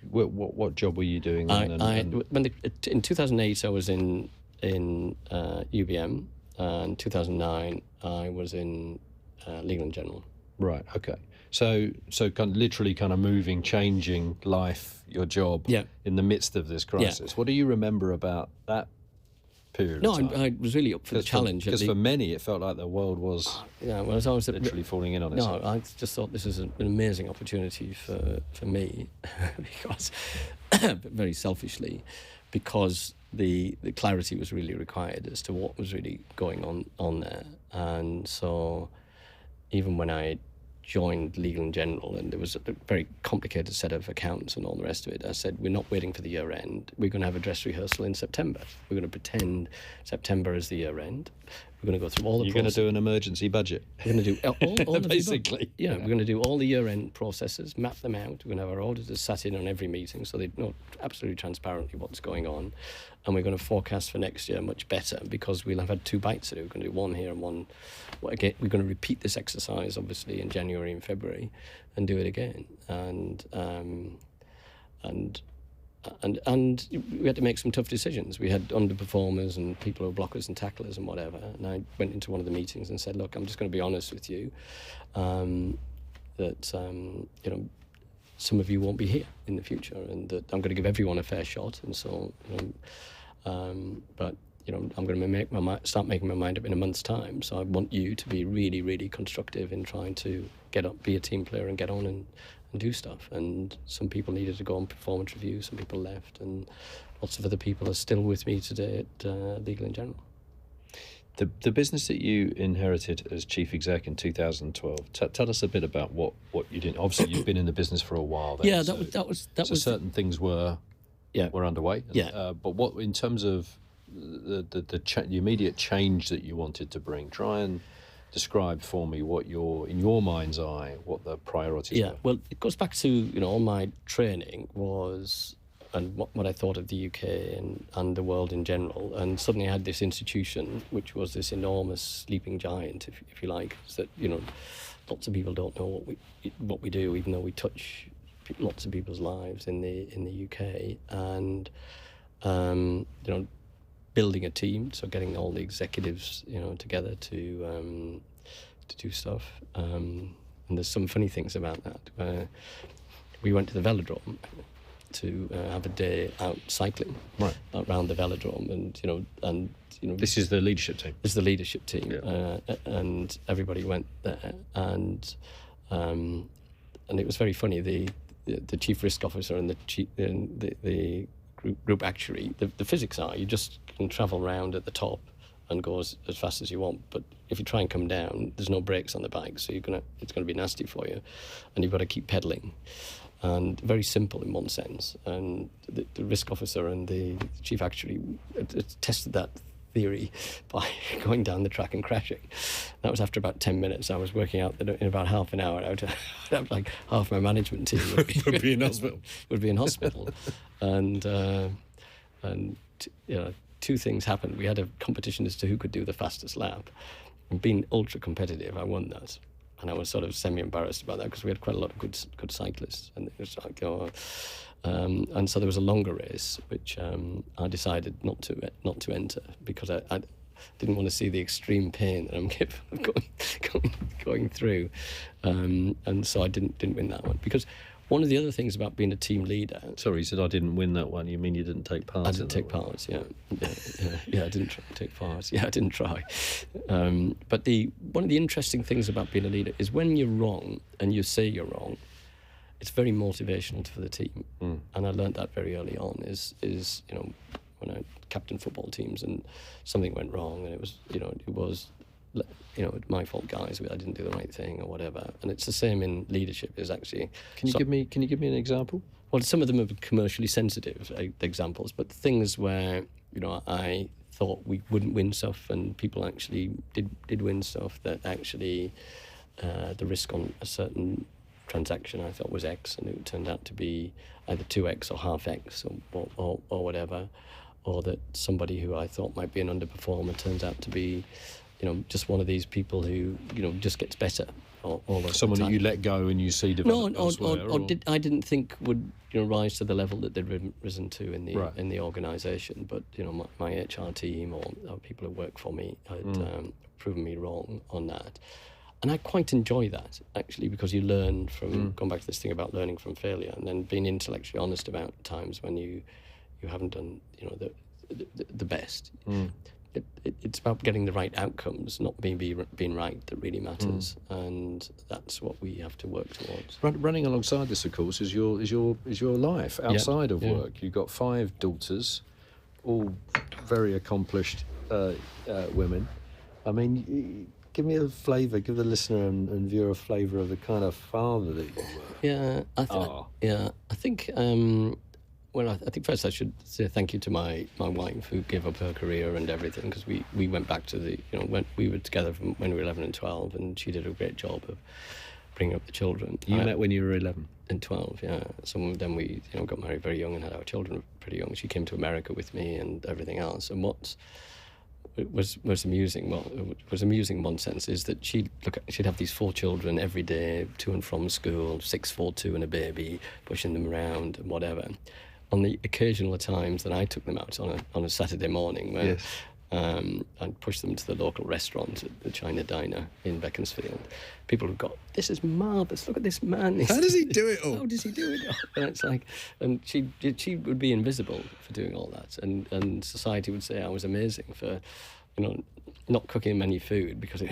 what job were you doing? In 2008, I was in UBM, and in 2009, I was in Legal & General. Right, okay. So literally moving, changing life, your job, in the midst of this crisis. Yeah. What do you remember about that period No, of time? I was really up for the challenge. Because for many, it felt like the world was literally falling in on itself. No, I just thought this is an amazing opportunity for me, because, very selfishly, because the clarity was really required as to what was really going on there. And so even when I joined Legal and General, and there was a very complicated set of accounts and all the rest of it, I said, we're not waiting for the year end. We're going to have a dress rehearsal in September. We're going to pretend September is the year end. We're going to go through all the You're going to do an emergency budget. We're going to do all basically. we're going to do all the year-end processes, map them out. We're going to have our auditors sat in on every meeting so they know absolutely transparently what's going on. And we're going to forecast for next year much better, because we'll have had 2 bites at it. We're going to do one here and one. Again, we're going to repeat this exercise, obviously, in January and February, and do it again. And we had to make some tough decisions. We had underperformers and people who were blockers and tacklers and whatever. And I went into one of the meetings and said, look, I'm just going to be honest with you, that some of you won't be here in the future, and that I'm going to give everyone a fair shot. And so, but I'm going to start making my mind up in a month's time. So I want you to be really, really constructive in trying to get up, be a team player, and get on and do stuff. And some people needed to go on performance review, some people left, and lots of other people are still with me today at Legal and General. The business that you inherited as chief exec in 2012, tell us a bit about what you did. Obviously, you've been in the business for a while. Then, yeah, so certain things were underway. Yeah. But what, in terms of the immediate change that you wanted to bring, try and describe for me what in your mind's eye, what the priorities were. Yeah, well, it goes back to, all my training was, and what I thought of the UK and the world in general. And suddenly I had this institution, which was this enormous sleeping giant, if you like, that, lots of people don't know what we do, even though we touch lots of people's lives in the UK. And, building a team, so getting all the executives, together to do stuff. And there's some funny things about that. We went to the velodrome to have a day out cycling around the velodrome, and this is the leadership team. This is the leadership team, yeah. And everybody went there, and it was very funny. The chief risk officer and the group actuary, the physics are, you just can travel around at the top and go as fast as you want, but if you try and come down, there's no brakes on the bike, so it's going to be nasty for you, and you've got to keep pedaling. And very simple in one sense. And the risk officer and the chief actuary tested that theory by going down the track and crashing. That was after about 10 minutes. I was working out that in about half an hour, I'd have like half my management team would be in hospital. Would be in hospital. And 2 things happened. We had a competition as to who could do the fastest lap. And being ultra competitive, I won that. And I was sort of semi-embarrassed about that, because we had quite a lot of good cyclists. And it was like, and so there was a longer race, which I decided not to enter, because I didn't want to see the extreme pain that I'm going through. And so I didn't win that one. Because one of the other things about being a team leader... Sorry, you said I didn't win that one. You mean you didn't take part? I didn't take part, yeah. I didn't take part. Yeah, I didn't try. But one of the interesting things about being a leader is when you're wrong and you say you're wrong, it's very motivational for the team. And I learned that very early on, is when I captained football teams and something went wrong, and it was my fault, guys, I didn't do the right thing or whatever. And it's the same in leadership. Is actually. Can you give me an example? Well, some of them are commercially sensitive examples, but things where I thought we wouldn't win stuff, and people actually did win stuff that actually the risk on a certain transaction I thought was X, and it turned out to be either 2X or half X or whatever, or that somebody who I thought might be an underperformer turns out to be just one of these people who, just gets better. All someone that you let go and you see develop elsewhere. I didn't think would rise to the level that they'd risen to in the organisation. But my HR team or people who work for me had proven me wrong on that, and I quite enjoy that actually, because you learn from going back to this thing about learning from failure, and then being intellectually honest about times when you haven't done the best. It's about getting the right outcomes, not being right, that really matters, and that's what we have to work towards. Running alongside this, of course, is your life outside of work. You've got 5 daughters, all very accomplished women. I mean, give me a flavour, give the listener and viewer a flavour of the kind of father that you were. I think. Well, I think first I should say thank you to my wife, who gave up her career and everything, because we went back to when we were together from when we were 11 and 12, and she did a great job of bringing up the children. You met when you were 11? And 12, yeah. Some of them we got married very young and had our children pretty young. She came to America with me and everything else. And what was amusing, well, it was amusing in one sense, is that she'd have these 4 children every day to and from school, 6, 4, 2 and a baby, pushing them around and whatever. On the occasional times that I took them out on a Saturday morning, where I'd push them to the local restaurant at the China Diner in Beaconsfield, people would go, "This is marvellous, look at this man. How does he do it all? How does he do it all?" And it's like, and she would be invisible for doing all that, and society would say I was amazing for, not cooking them any food, because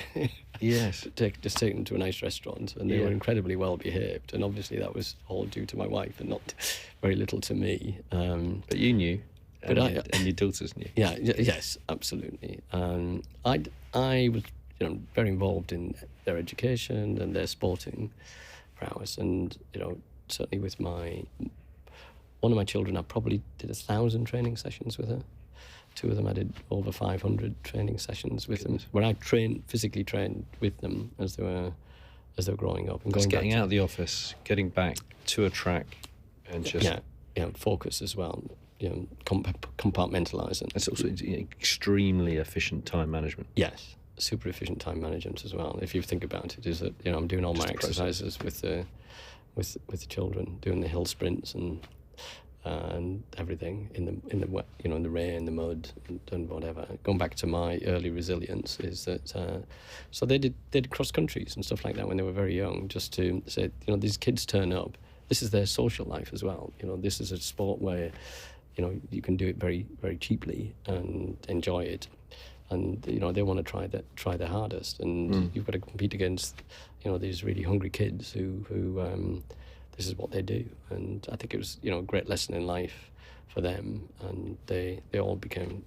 just take them to a nice restaurant, and they were incredibly well behaved, and obviously that was all due to my wife and not very little to me. But you knew, and your daughters knew. Yes, absolutely. I was very involved in their education and their sporting prowess, and certainly with one of my children, I probably did 1,000 training sessions with her. 2 of them I did over 500 training sessions with them, where I physically trained with them as they were growing up. And getting out of the office, getting back to a track, and just focus as well. Compartmentalising. It's also extremely efficient time management. Yes, super efficient time management as well. If you think about it, is that I'm doing all my exercises with the children, doing the hill sprints and everything in the rain, the mud, and whatever. Going back to my early resilience, is that so they did cross countries and stuff like that when they were very young, just to say, these kids turn up. This is their social life as well. This is a sport where you can do it very, very cheaply and enjoy it, and they want to try their hardest, and you've got to compete against these really hungry kids who this is what they do. And I think it was a great lesson in life for them, and they all became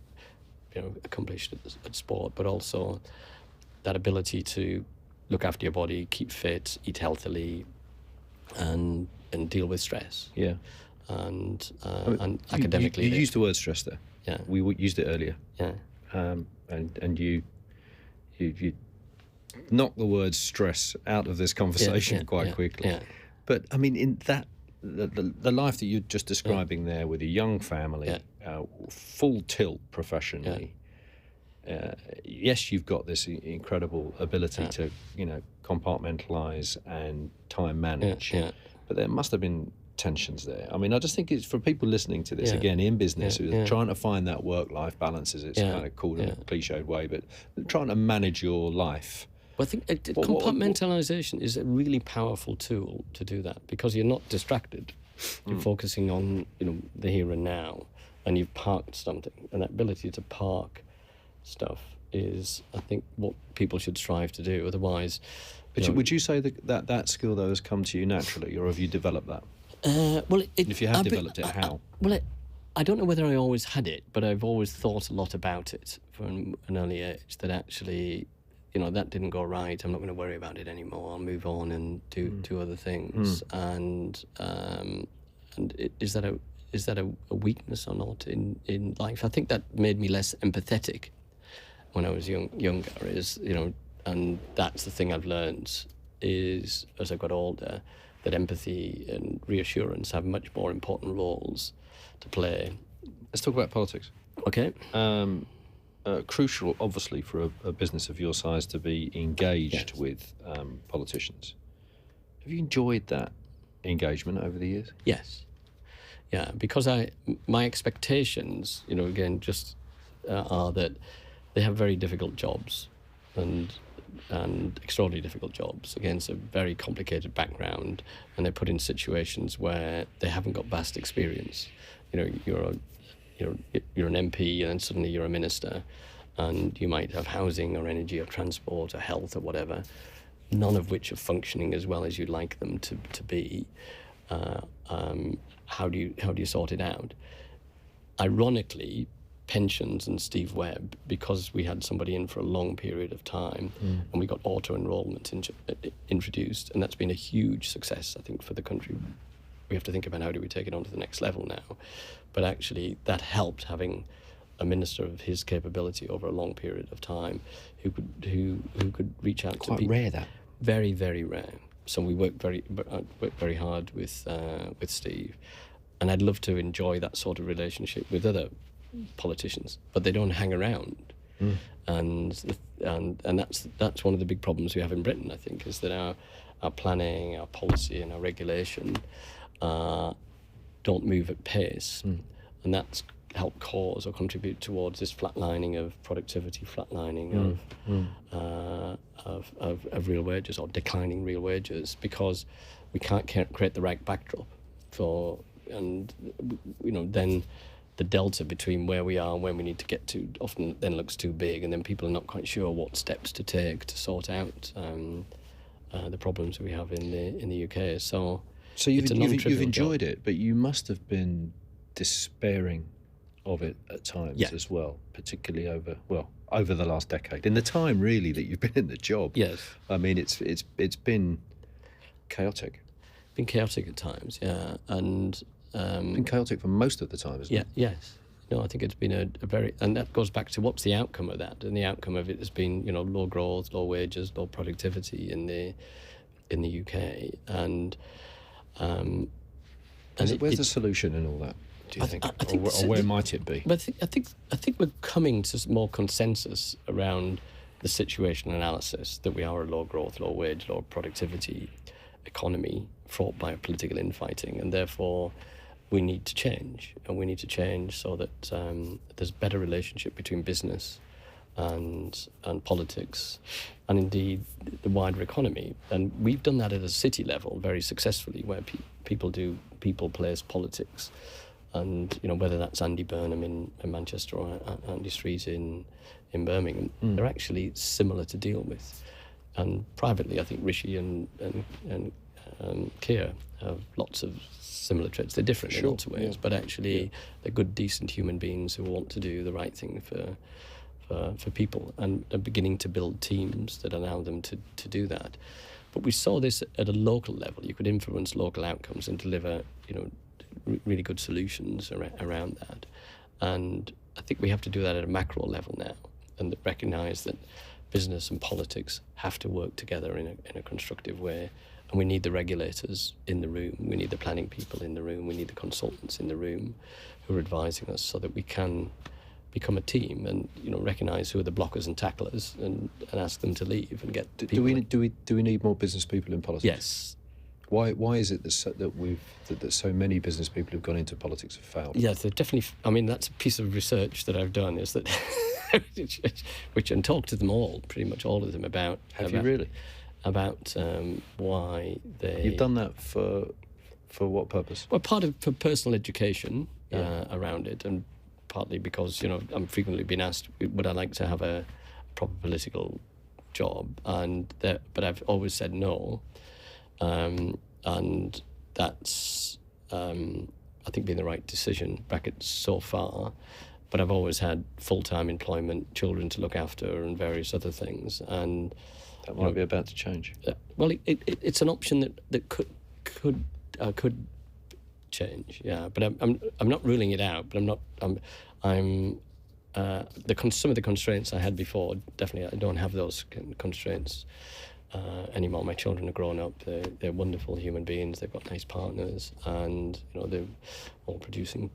accomplished at sport, but also that ability to look after your body, keep fit, eat healthily, and deal with stress. Yeah. And academically, you used the word stress there. Yeah, we used it earlier. Yeah. And you knocked the word stress out of this conversation quite quickly. Yeah. But I mean, in that the life that you're just describing there, with a young family, full tilt professionally. Yes, you've got this incredible ability to compartmentalise and time manage. But there must have been tensions there. I mean, I just think it's for people listening to this, again, in business, who are trying to find that work-life balance, as it's kind of called in a cliched way, but trying to manage your life. Well, I think compartmentalisation is a really powerful tool to do that, because you're not distracted. You're focusing on the here and now, and you've parked something. And that ability to park stuff is, I think, what people should strive to do. Otherwise, would you say that skill, though, has come to you naturally, or have you developed that? If you have developed it, how? I don't know whether I always had it, but I've always thought a lot about it from an early age, that actually, that didn't go right, I'm not going to worry about it anymore, I'll move on and do other things. And is that a weakness or not in life? I think that made me less empathetic when I was younger, and that's the thing I've learned, is as I got older, that empathy and reassurance have much more important roles to play. Let's talk about politics. Okay. Crucial, obviously, for a business of your size to be engaged with politicians. Have you enjoyed that engagement over the years? Yes. Yeah, because my expectations, again, just are that they have very difficult jobs and extraordinarily difficult jobs against a very complicated background, and they're put in situations where they haven't got vast experience. You're you're an MP and then suddenly you're a minister, and you might have housing or energy or transport or health or whatever, none of which are functioning as well as you'd like them to be. How do you sort it out? Ironically, pensions and Steve Webb, because we had somebody in for a long period of time, and we got auto-enrolment introduced, and that's been a huge success, I think, for the country. We have to think about how do we take it on to the next level now. But actually, that helped, having a minister of his capability over a long period of time who could reach out to people. Quite rare, that. Very, very rare. So we worked very hard with Steve, and I'd love to enjoy that sort of relationship with other politicians, but they don't hang around. And that's one of the big problems we have in Britain, I think, is that our planning, our policy, and our regulation don't move at pace, and that's helped cause or contribute towards this flatlining of productivity, flatlining of real wages, or declining real wages, because we can't create the right backdrop for, and then the delta between where we are and where we need to get to often then looks too big, and then people are not quite sure what steps to take to sort out the problems we have in the UK. So you've enjoyed it, but you must have been despairing of it at times as well, particularly over the last decade. In the time really that you've been in the job, yes, I mean it's been chaotic. Been chaotic at times, yeah, and been chaotic for most of the time, isn't it? Yes. No, I think it's been a very, and that goes back to what's the outcome of that, and the outcome of it has been low growth, low wages, low productivity in the UK, and where's the solution in all that, do you think? I think or where might it be? But I think we're coming to more consensus around the situation analysis that we are a low growth, low wage, low productivity economy fraught by political infighting, and therefore we need to change, and we need to change so that there's better relationship between business and politics, and indeed the wider economy. And we've done that at a city level very successfully, where people do people-place politics, and whether that's Andy Burnham in Manchester or Andy Street in Birmingham, they're actually similar to deal with. And privately, I think Rishi and Keir have lots of similar traits. They're different in lots of ways, but actually they're good, decent human beings who want to do the right thing for people, and are beginning to build teams that allow them to do that. But we saw this at a local level. You could influence local outcomes and deliver, really good solutions around that. And I think we have to do that at a macro level now, and recognise that business and politics have to work together in a constructive way. And we need the regulators in the room, we need the planning people in the room, we need the consultants in the room who are advising us, so that we can become a team and recognise who are the blockers and tacklers, and ask them to leave and get people. Do we need more business people in politics? Yes. Why is it that so many business people who've gone into politics have failed? Yes, they're definitely. I mean, that's a piece of research that I've done, is that which and talked to them all, pretty much all of them about. Have you really? About why they. You've done that for what purpose? Well, for personal education around it, and partly because I'm frequently being asked, would I like to have a proper political job, but I've always said no, and that's I think been the right decision brackets so far. But I've always had full-time employment, children to look after, and various other things, and that might be about to change. Well, it's an option that could change. Yeah, but I'm not ruling it out. But some of the constraints I had before, definitely I don't have those constraints anymore. My children are grown up. They're wonderful human beings. They've got nice partners, and they're all producing.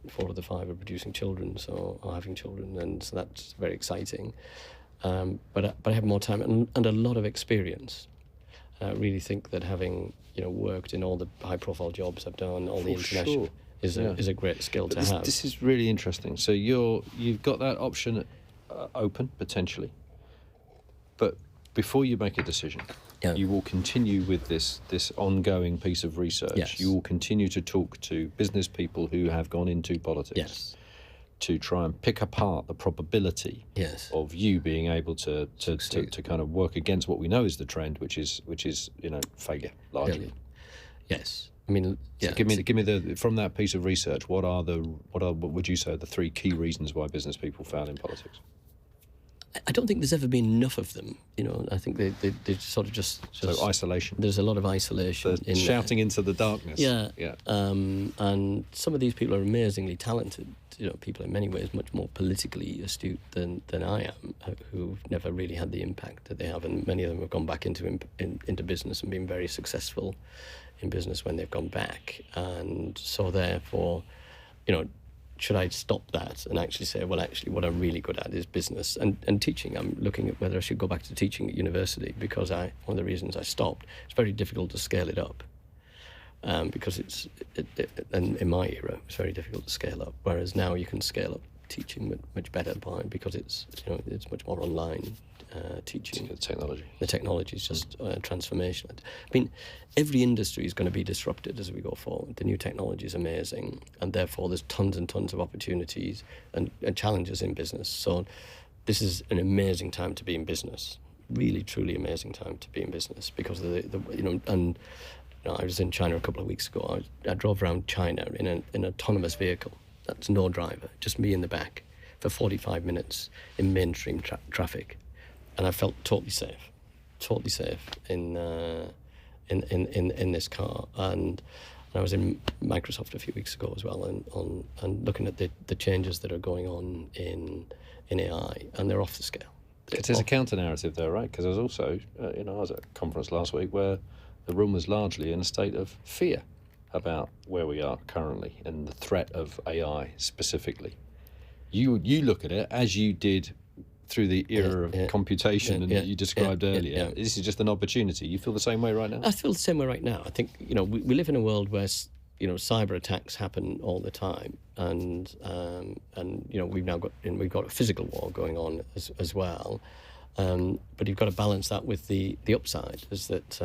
4 of the 5 are producing children, are having children, and so that's very exciting. But I have more time and a lot of experience. I really think that having worked in all the high-profile jobs I've done, all the international, is a great skill to have. This is really interesting. So you've got that option open potentially, but before you make a decision, you will continue with this ongoing piece of research. Yes. You will continue to talk to business people who have gone into politics. Yes. to try and pick apart the probability of you being able to kind of work against what we know is the trend, which is failure largely. Yes. I mean, so give me the from that piece of research. What would you say are the three key reasons why business people fail in politics? I don't think there's ever been enough of them. I think they sort of just so isolation. There's a lot of isolation. Shouting into the darkness. Yeah. And some of these people are amazingly talented. People in many ways much more politically astute than I am, who've never really had the impact that they have, and many of them have gone back into business and been very successful in business when they've gone back. And so therefore, should I stop that and actually say, well, actually, what I'm really good at is business and teaching? I'm looking at whether I should go back to teaching at university, because one of the reasons I stopped, it's very difficult to scale it up. Because and in my era, it's very difficult to scale up. Whereas now you can scale up teaching much better because it's much more online teaching. The technology is just transformational. I mean, every industry is going to be disrupted as we go forward. The new technology is amazing, and therefore there's tons and tons of opportunities and challenges in business. So this is an amazing time to be in business. Really, truly amazing time to be in business, because I was in China a couple of weeks ago. I drove around China in an autonomous vehicle. That's no driver, just me in the back, for 45 minutes in mainstream traffic, and I felt totally safe in this car. And I was in Microsoft a few weeks ago as well, and looking at the changes that are going on in AI, and they're off the scale. There's a counter narrative there, right? Because there's also, I was at a conference last week where the room was largely in a state of fear about where we are currently and the threat of AI specifically. You look at it as you did through the era of computation that you described earlier. This is just an opportunity. You feel the same way right now? I feel the same way right now. I think we live in a world where cyber attacks happen all the time, and we've got a physical war going on as well. But you've got to balance that with the upside, is that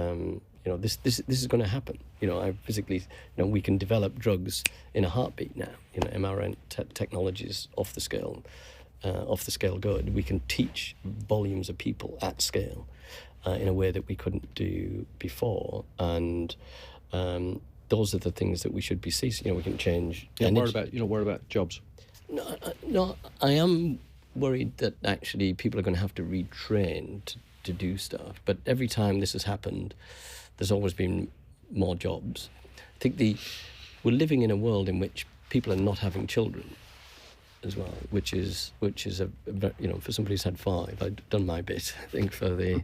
this is going to happen. I physically, we can develop drugs in a heartbeat now. mRNA technologies off the scale good. We can teach volumes of people at scale in a way that we couldn't do before, and those are the things that we should be seizing. We can change. You're not worried about jobs? No, I am worried that actually people are going to have to retrain to do stuff. But every time this has happened, there's always been more jobs. I think we're living in a world in which people are not having children as well, which is for somebody who's had 5, I've done my bit. I think for the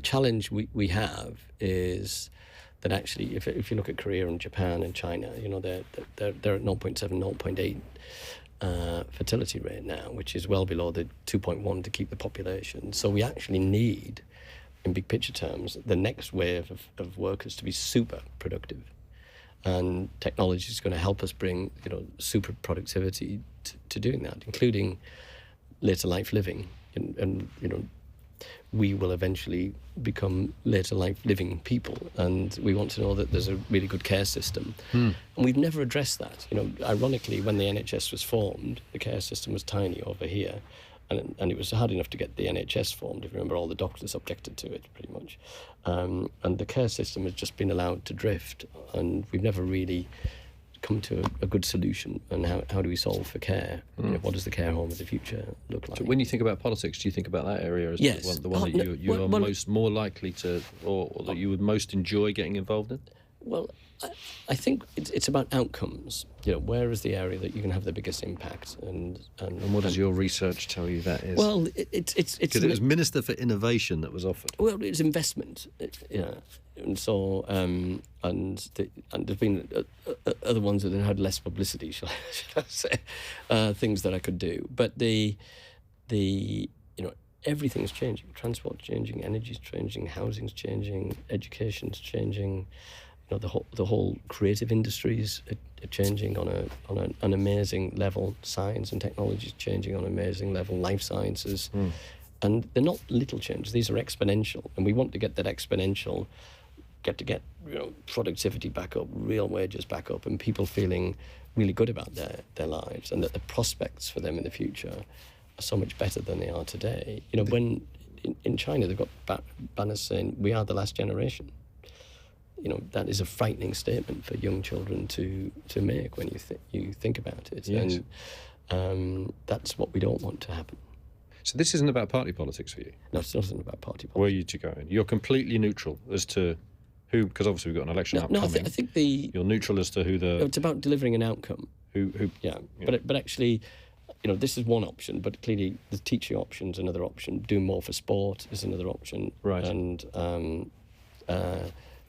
challenge we have is that actually, if you look at Korea and Japan and China, they're at 0.7, 0.8 fertility rate now, which is well below the 2.1 to keep the population. So we actually need, in big picture terms, the next wave of workers to be super productive. And technology is going to help us bring, super productivity to doing that, including later life living. And we will eventually become later life living people, and we want to know that there's a really good care system. And we've never addressed that. Ironically, when the NHS was formed, the care system was tiny over here, and it was hard enough to get the NHS formed. If you remember, all the doctors objected to it, pretty much. And the care system has just been allowed to drift, and we've never really come to a good solution. And how do we solve for care? What does the care home of the future look like? So when you think about politics, do you think about that area as the one that you are more likely to, or that you would most enjoy getting involved in? Well, I think it's about outcomes. Where is the area that you can have the biggest impact? And what does your research tell you that is? Well, it's because it was Minister for Innovation that was offered. Well, it's investment. And so and there's been other ones that have had less publicity, shall I say, things that I could do. But the everything's changing. Transport's changing, energy's changing, housing's changing, education's changing. The whole creative industries are changing on an amazing level. Science and technology is changing on an amazing level. Life sciences, and they're not little changes. These are exponential, and we want to get that exponential get productivity back up, real wages back up, and people feeling really good about their lives, and that the prospects for them in the future are so much better than they are today. When in China they've got banners saying we are the last generation. That is a frightening statement for young children to make when you think about it. Yes. And that's what we don't want to happen. So this isn't about party politics for you? No, it's not about party politics. Where are you to go in? You're completely neutral as to who, because obviously we've got an election upcoming. No, I think you're neutral as to who the... It's about delivering an outcome. Who? Yeah. But actually, this is one option, but clearly the teaching option is another option. Doing more for sport is another option. Right. And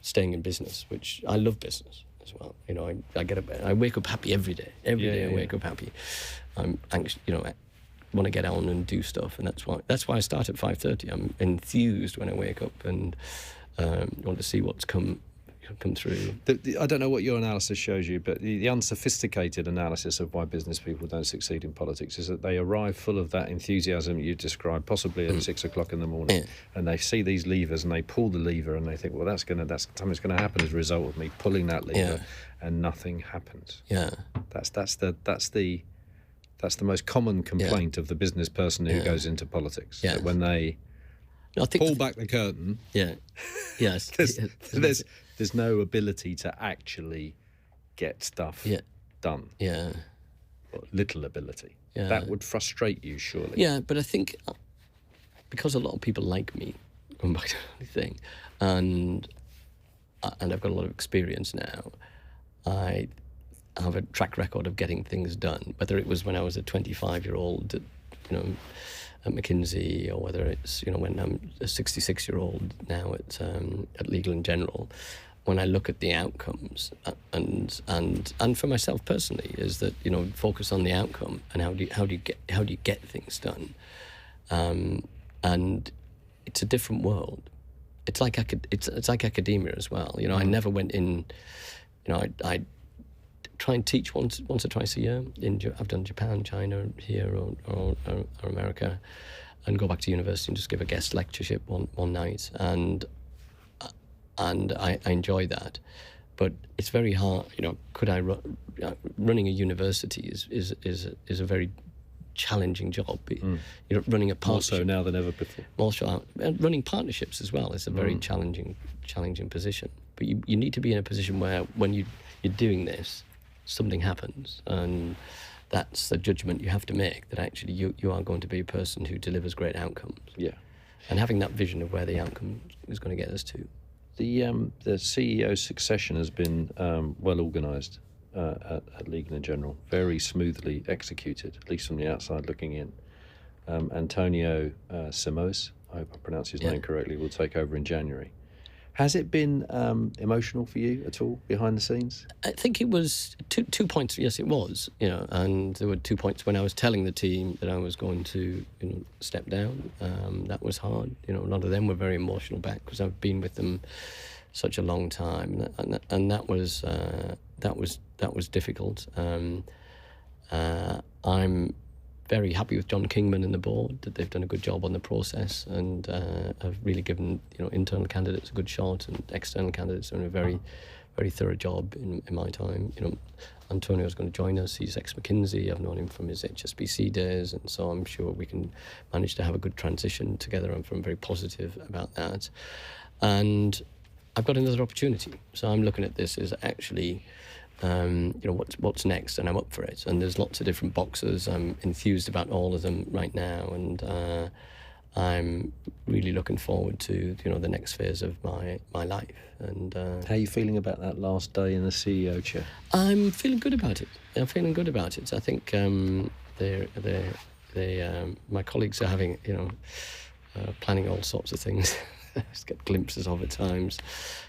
staying in business, which I love business as well. I wake up happy every day. Every day I wake up happy. I'm anxious, want to get on and do stuff, and that's why I start at 5:30. I'm enthused when I wake up and want to see what's come through. I don't know what your analysis shows you, but the unsophisticated analysis of why business people don't succeed in politics is that they arrive full of that enthusiasm you described, possibly at 6 o'clock in the morning, and they see these levers and they pull the lever and they think, well, something's going to happen as a result of me pulling that lever, and nothing happens. Yeah, that's the most common complaint of the business person who goes into politics. That when they pull back the curtain, yes, there's no ability to actually get stuff done. Yeah, or little ability. Yeah. That would frustrate you, surely. Yeah, but I think because a lot of people like me, going back to the thing, and I've got a lot of experience now, I have a track record of getting things done, whether it was when I was a 25-year-old at McKinsey, or whether it's when I'm a 66-year-old now at Legal & General. When I look at the outcomes, and for myself personally, is that focus on the outcome and how do you get things done, and it's a different world. It's like academia as well. I never went in. I try and teach once or twice a year. I've done Japan, China, here, or America, and go back to university and just give a guest lectureship one night, and I enjoy that. But it's very hard. Running a university is a very challenging job. Running a partnership. More so now than ever before. Running partnerships as well is a very challenging position. But you need to be in a position where when you're doing this, something happens, and that's the judgment you have to make, that actually you are going to be a person who delivers great outcomes. Yeah. And having that vision of where the outcome is going to get us to. The CEO succession has been well-organised at Legal & General, very smoothly executed, at least from the outside looking in. Antonio Simões, I hope I pronounced his name correctly, will take over in January. Has it been emotional for you at all behind the scenes? I think it was two points. Yes, it was. And there were 2 points when I was telling the team that I was going to step down. That was hard. A lot of them were very emotional back because I've been with them such a long time, and that was difficult. I'm very happy with John Kingman and the board, that they've done a good job on the process, and have really given internal candidates a good shot, and external candidates are doing a very, very thorough job in my time. Antonio's going to join us. He's ex-McKinsey. I've known him from his HSBC days, and so I'm sure we can manage to have a good transition together. I'm very positive about that. And I've got another opportunity. So I'm looking at this as actually what's next, and I'm up for it. And there's lots of different boxes. I'm enthused about all of them right now, and I'm really looking forward to the next phase of my life. And how are you feeling about that last day in the CEO chair? I'm feeling good about it. I think my colleagues are having planning all sorts no, things. I just get glimpses of at times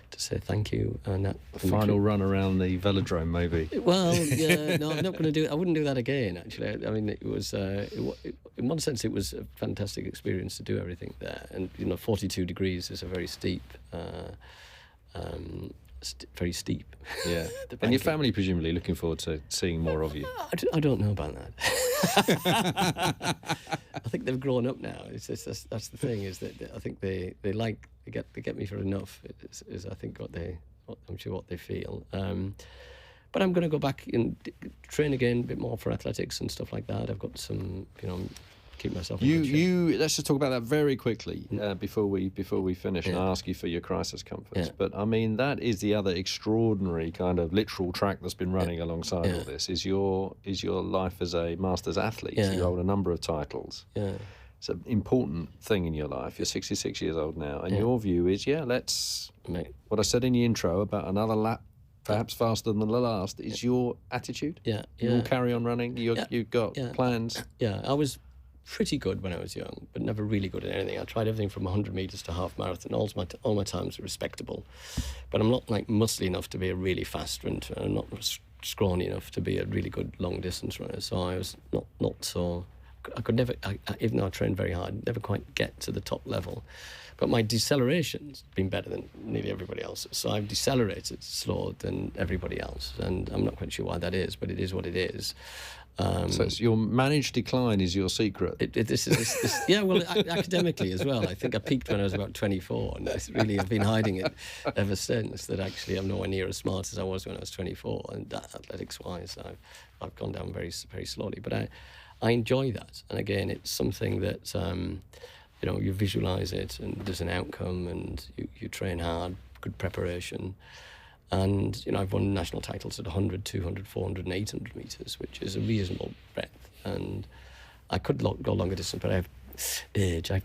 to say thank you. And that final run around the velodrome, maybe. Well, yeah, no, I'm not going to do it. I wouldn't do that again, actually. I mean, it was, in one sense, it was a fantastic experience to do everything there. And 42 degrees is a very steep, very steep. Yeah. And your family presumably looking forward to seeing more of you. I don't know about that. I think they've grown up now. It's just, that's the thing, is that I think they get me for enough. Is I think I'm sure what they feel. But I'm going to go back and train again a bit more for athletics and stuff like that. I've got some, keep myself in good shape. Let's just talk about that very quickly before we finish, and I ask you for your crisis comforts. But I mean, that is the other extraordinary kind of literal track that's been running alongside all this. Is your life as a masters athlete? You hold a number of titles. It's an important thing in your life. You're 66 years old now, and your view is, let's. What I said in the intro about another lap, perhaps faster than the last, is your attitude. You'll carry on running. You've got plans. I was pretty good when I was young, but never really good at anything. I tried everything from 100 metres to half marathon. All my times were respectable, but I'm not like muscly enough to be a really fast sprinter. I'm not scrawny enough to be a really good long distance runner. So I was not so. I could never, even though I trained very hard, never quite get to the top level. But my deceleration's been better than nearly everybody else. So I've decelerated slower than everybody else, and I'm not quite sure why that is, but it is what it is. So it's your managed decline is your secret. Academically as well. I think I peaked when I was about 24, and I've been hiding it ever since. That actually I'm nowhere near as smart as I was when I was 24, and athletics-wise, I've gone down very, very slowly. But I enjoy that, and again, it's something that you visualise it, and there's an outcome, and you train hard, good preparation. And, I've won national titles at 100, 200, 400 and 800 metres, which is a reasonable breadth. And I could go longer distance, but I have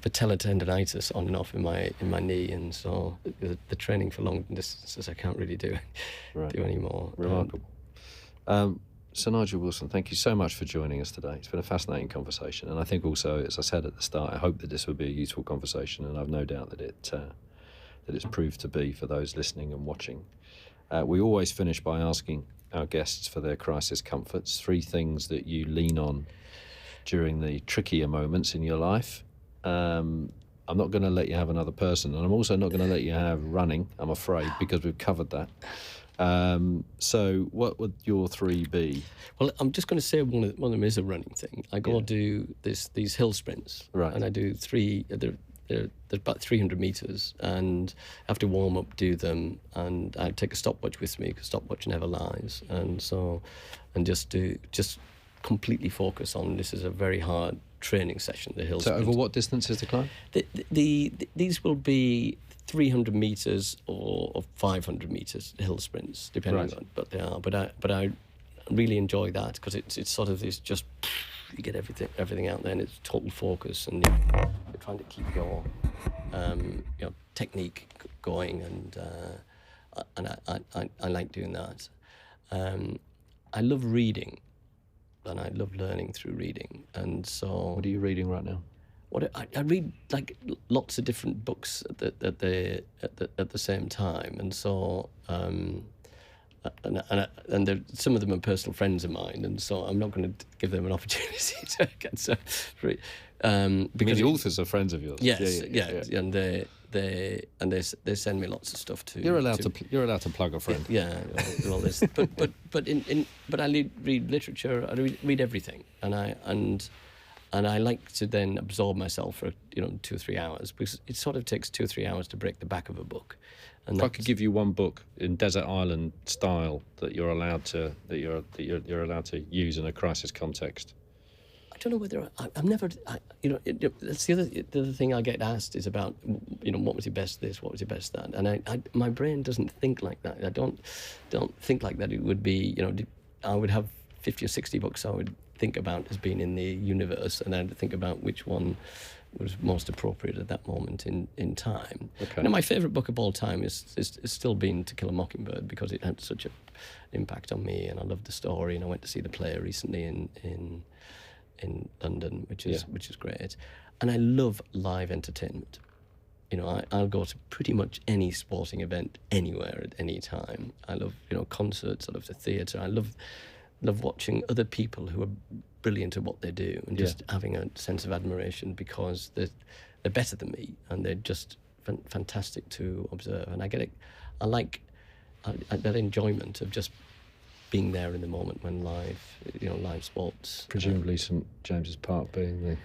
patella tendonitis on and off in my knee, and so the training for long distances I can't really do anymore. Remarkable. Sir Nigel Wilson, thank you so much for joining us today. It's been a fascinating conversation, and I think also, as I said at the start, I hope that this will be a useful conversation, and I've no doubt that it's proved to be for those listening and watching. We always finish by asking our guests for their crisis comforts, 3 things that you lean on during the trickier moments in your life. I'm not going to let you have another person, and I'm also not going to let you have running, I'm afraid, because we've covered that. So what would your 3 be? Well, I'm just going to say one of them is a running thing. I go do these hill sprints, and I do 3... They're about 300 metres, and I have to warm up, do them, and I take a stopwatch with me because stopwatch never lies, and just completely focus on this is a very hard training session. The hill. So sprint. over what distance is the climb? These will be 300 metres or 500 metres hill sprints, depending on what they are. But I really enjoy that because it's sort of this just. You get everything out there, and it's total focus, and you're trying to keep your technique going, and I like doing that. I love reading, and I love learning through reading, and so. What are you reading right now? I read like lots of different books at the same time, and so. And some of them are personal friends of mine, and so I'm not going to give them an opportunity to get so free. Because the authors are friends of yours. Yes, and they send me lots of stuff too. You're allowed to plug a friend. Well, but I read literature. I read everything, and I like to then absorb myself for 2 or 3 hours, because it sort of takes 2 or 3 hours to break the back of a book. And if I could give you one book in desert island style that you're allowed to use in a crisis context. I don't know whether I'm never. That's the other thing I get asked is about what was your best this, what was your best that, and my brain doesn't think like that. I don't think like that. It would be I would have 50 or 60 books I would think about as being in the universe, and I'd think about which one was most appropriate at that moment in time. Okay. My favourite book of all time is still been To Kill a Mockingbird, because it had such an impact on me, and I loved the story, and I went to see the play recently in London, which is great. And I love live entertainment. I'll go to pretty much any sporting event anywhere at any time. I love concerts. I love the theatre. I love watching other people who are brilliant at what they do, and just having a sense of admiration because they're better than me, and they're just fantastic to observe. And I like that enjoyment of just being there in the moment when live sports. Presumably St James's Park being the...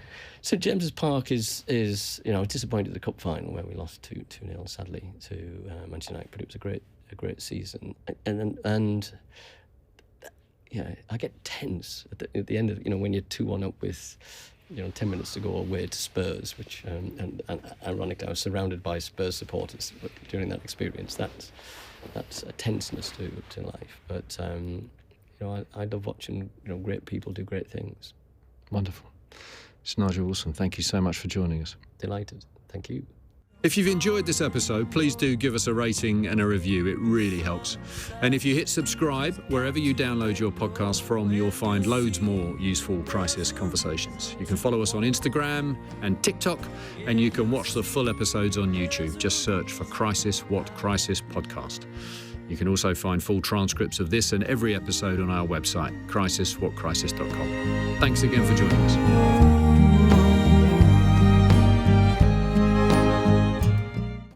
St James's Park is disappointed at the cup final where we lost 2-0 sadly to Manchester United, but it was a great season, and I get tense at the end of when you're 2-1 up with 10 minutes to go away to Spurs, which and ironically I was surrounded by Spurs supporters during that experience. That's a tenseness to life, but I love watching great people do great things. Wonderful. Sir Nigel Wilson, thank you so much for joining us. Delighted. Thank you. If you've enjoyed this episode, please do give us a rating and a review. It really helps. And if you hit subscribe, wherever you download your podcast from, you'll find loads more useful crisis conversations. You can follow us on Instagram and TikTok, and you can watch the full episodes on YouTube. Just search for Crisis What Crisis Podcast. You can also find full transcripts of this and every episode on our website, crisiswhatcrisis.com. Thanks again for joining us.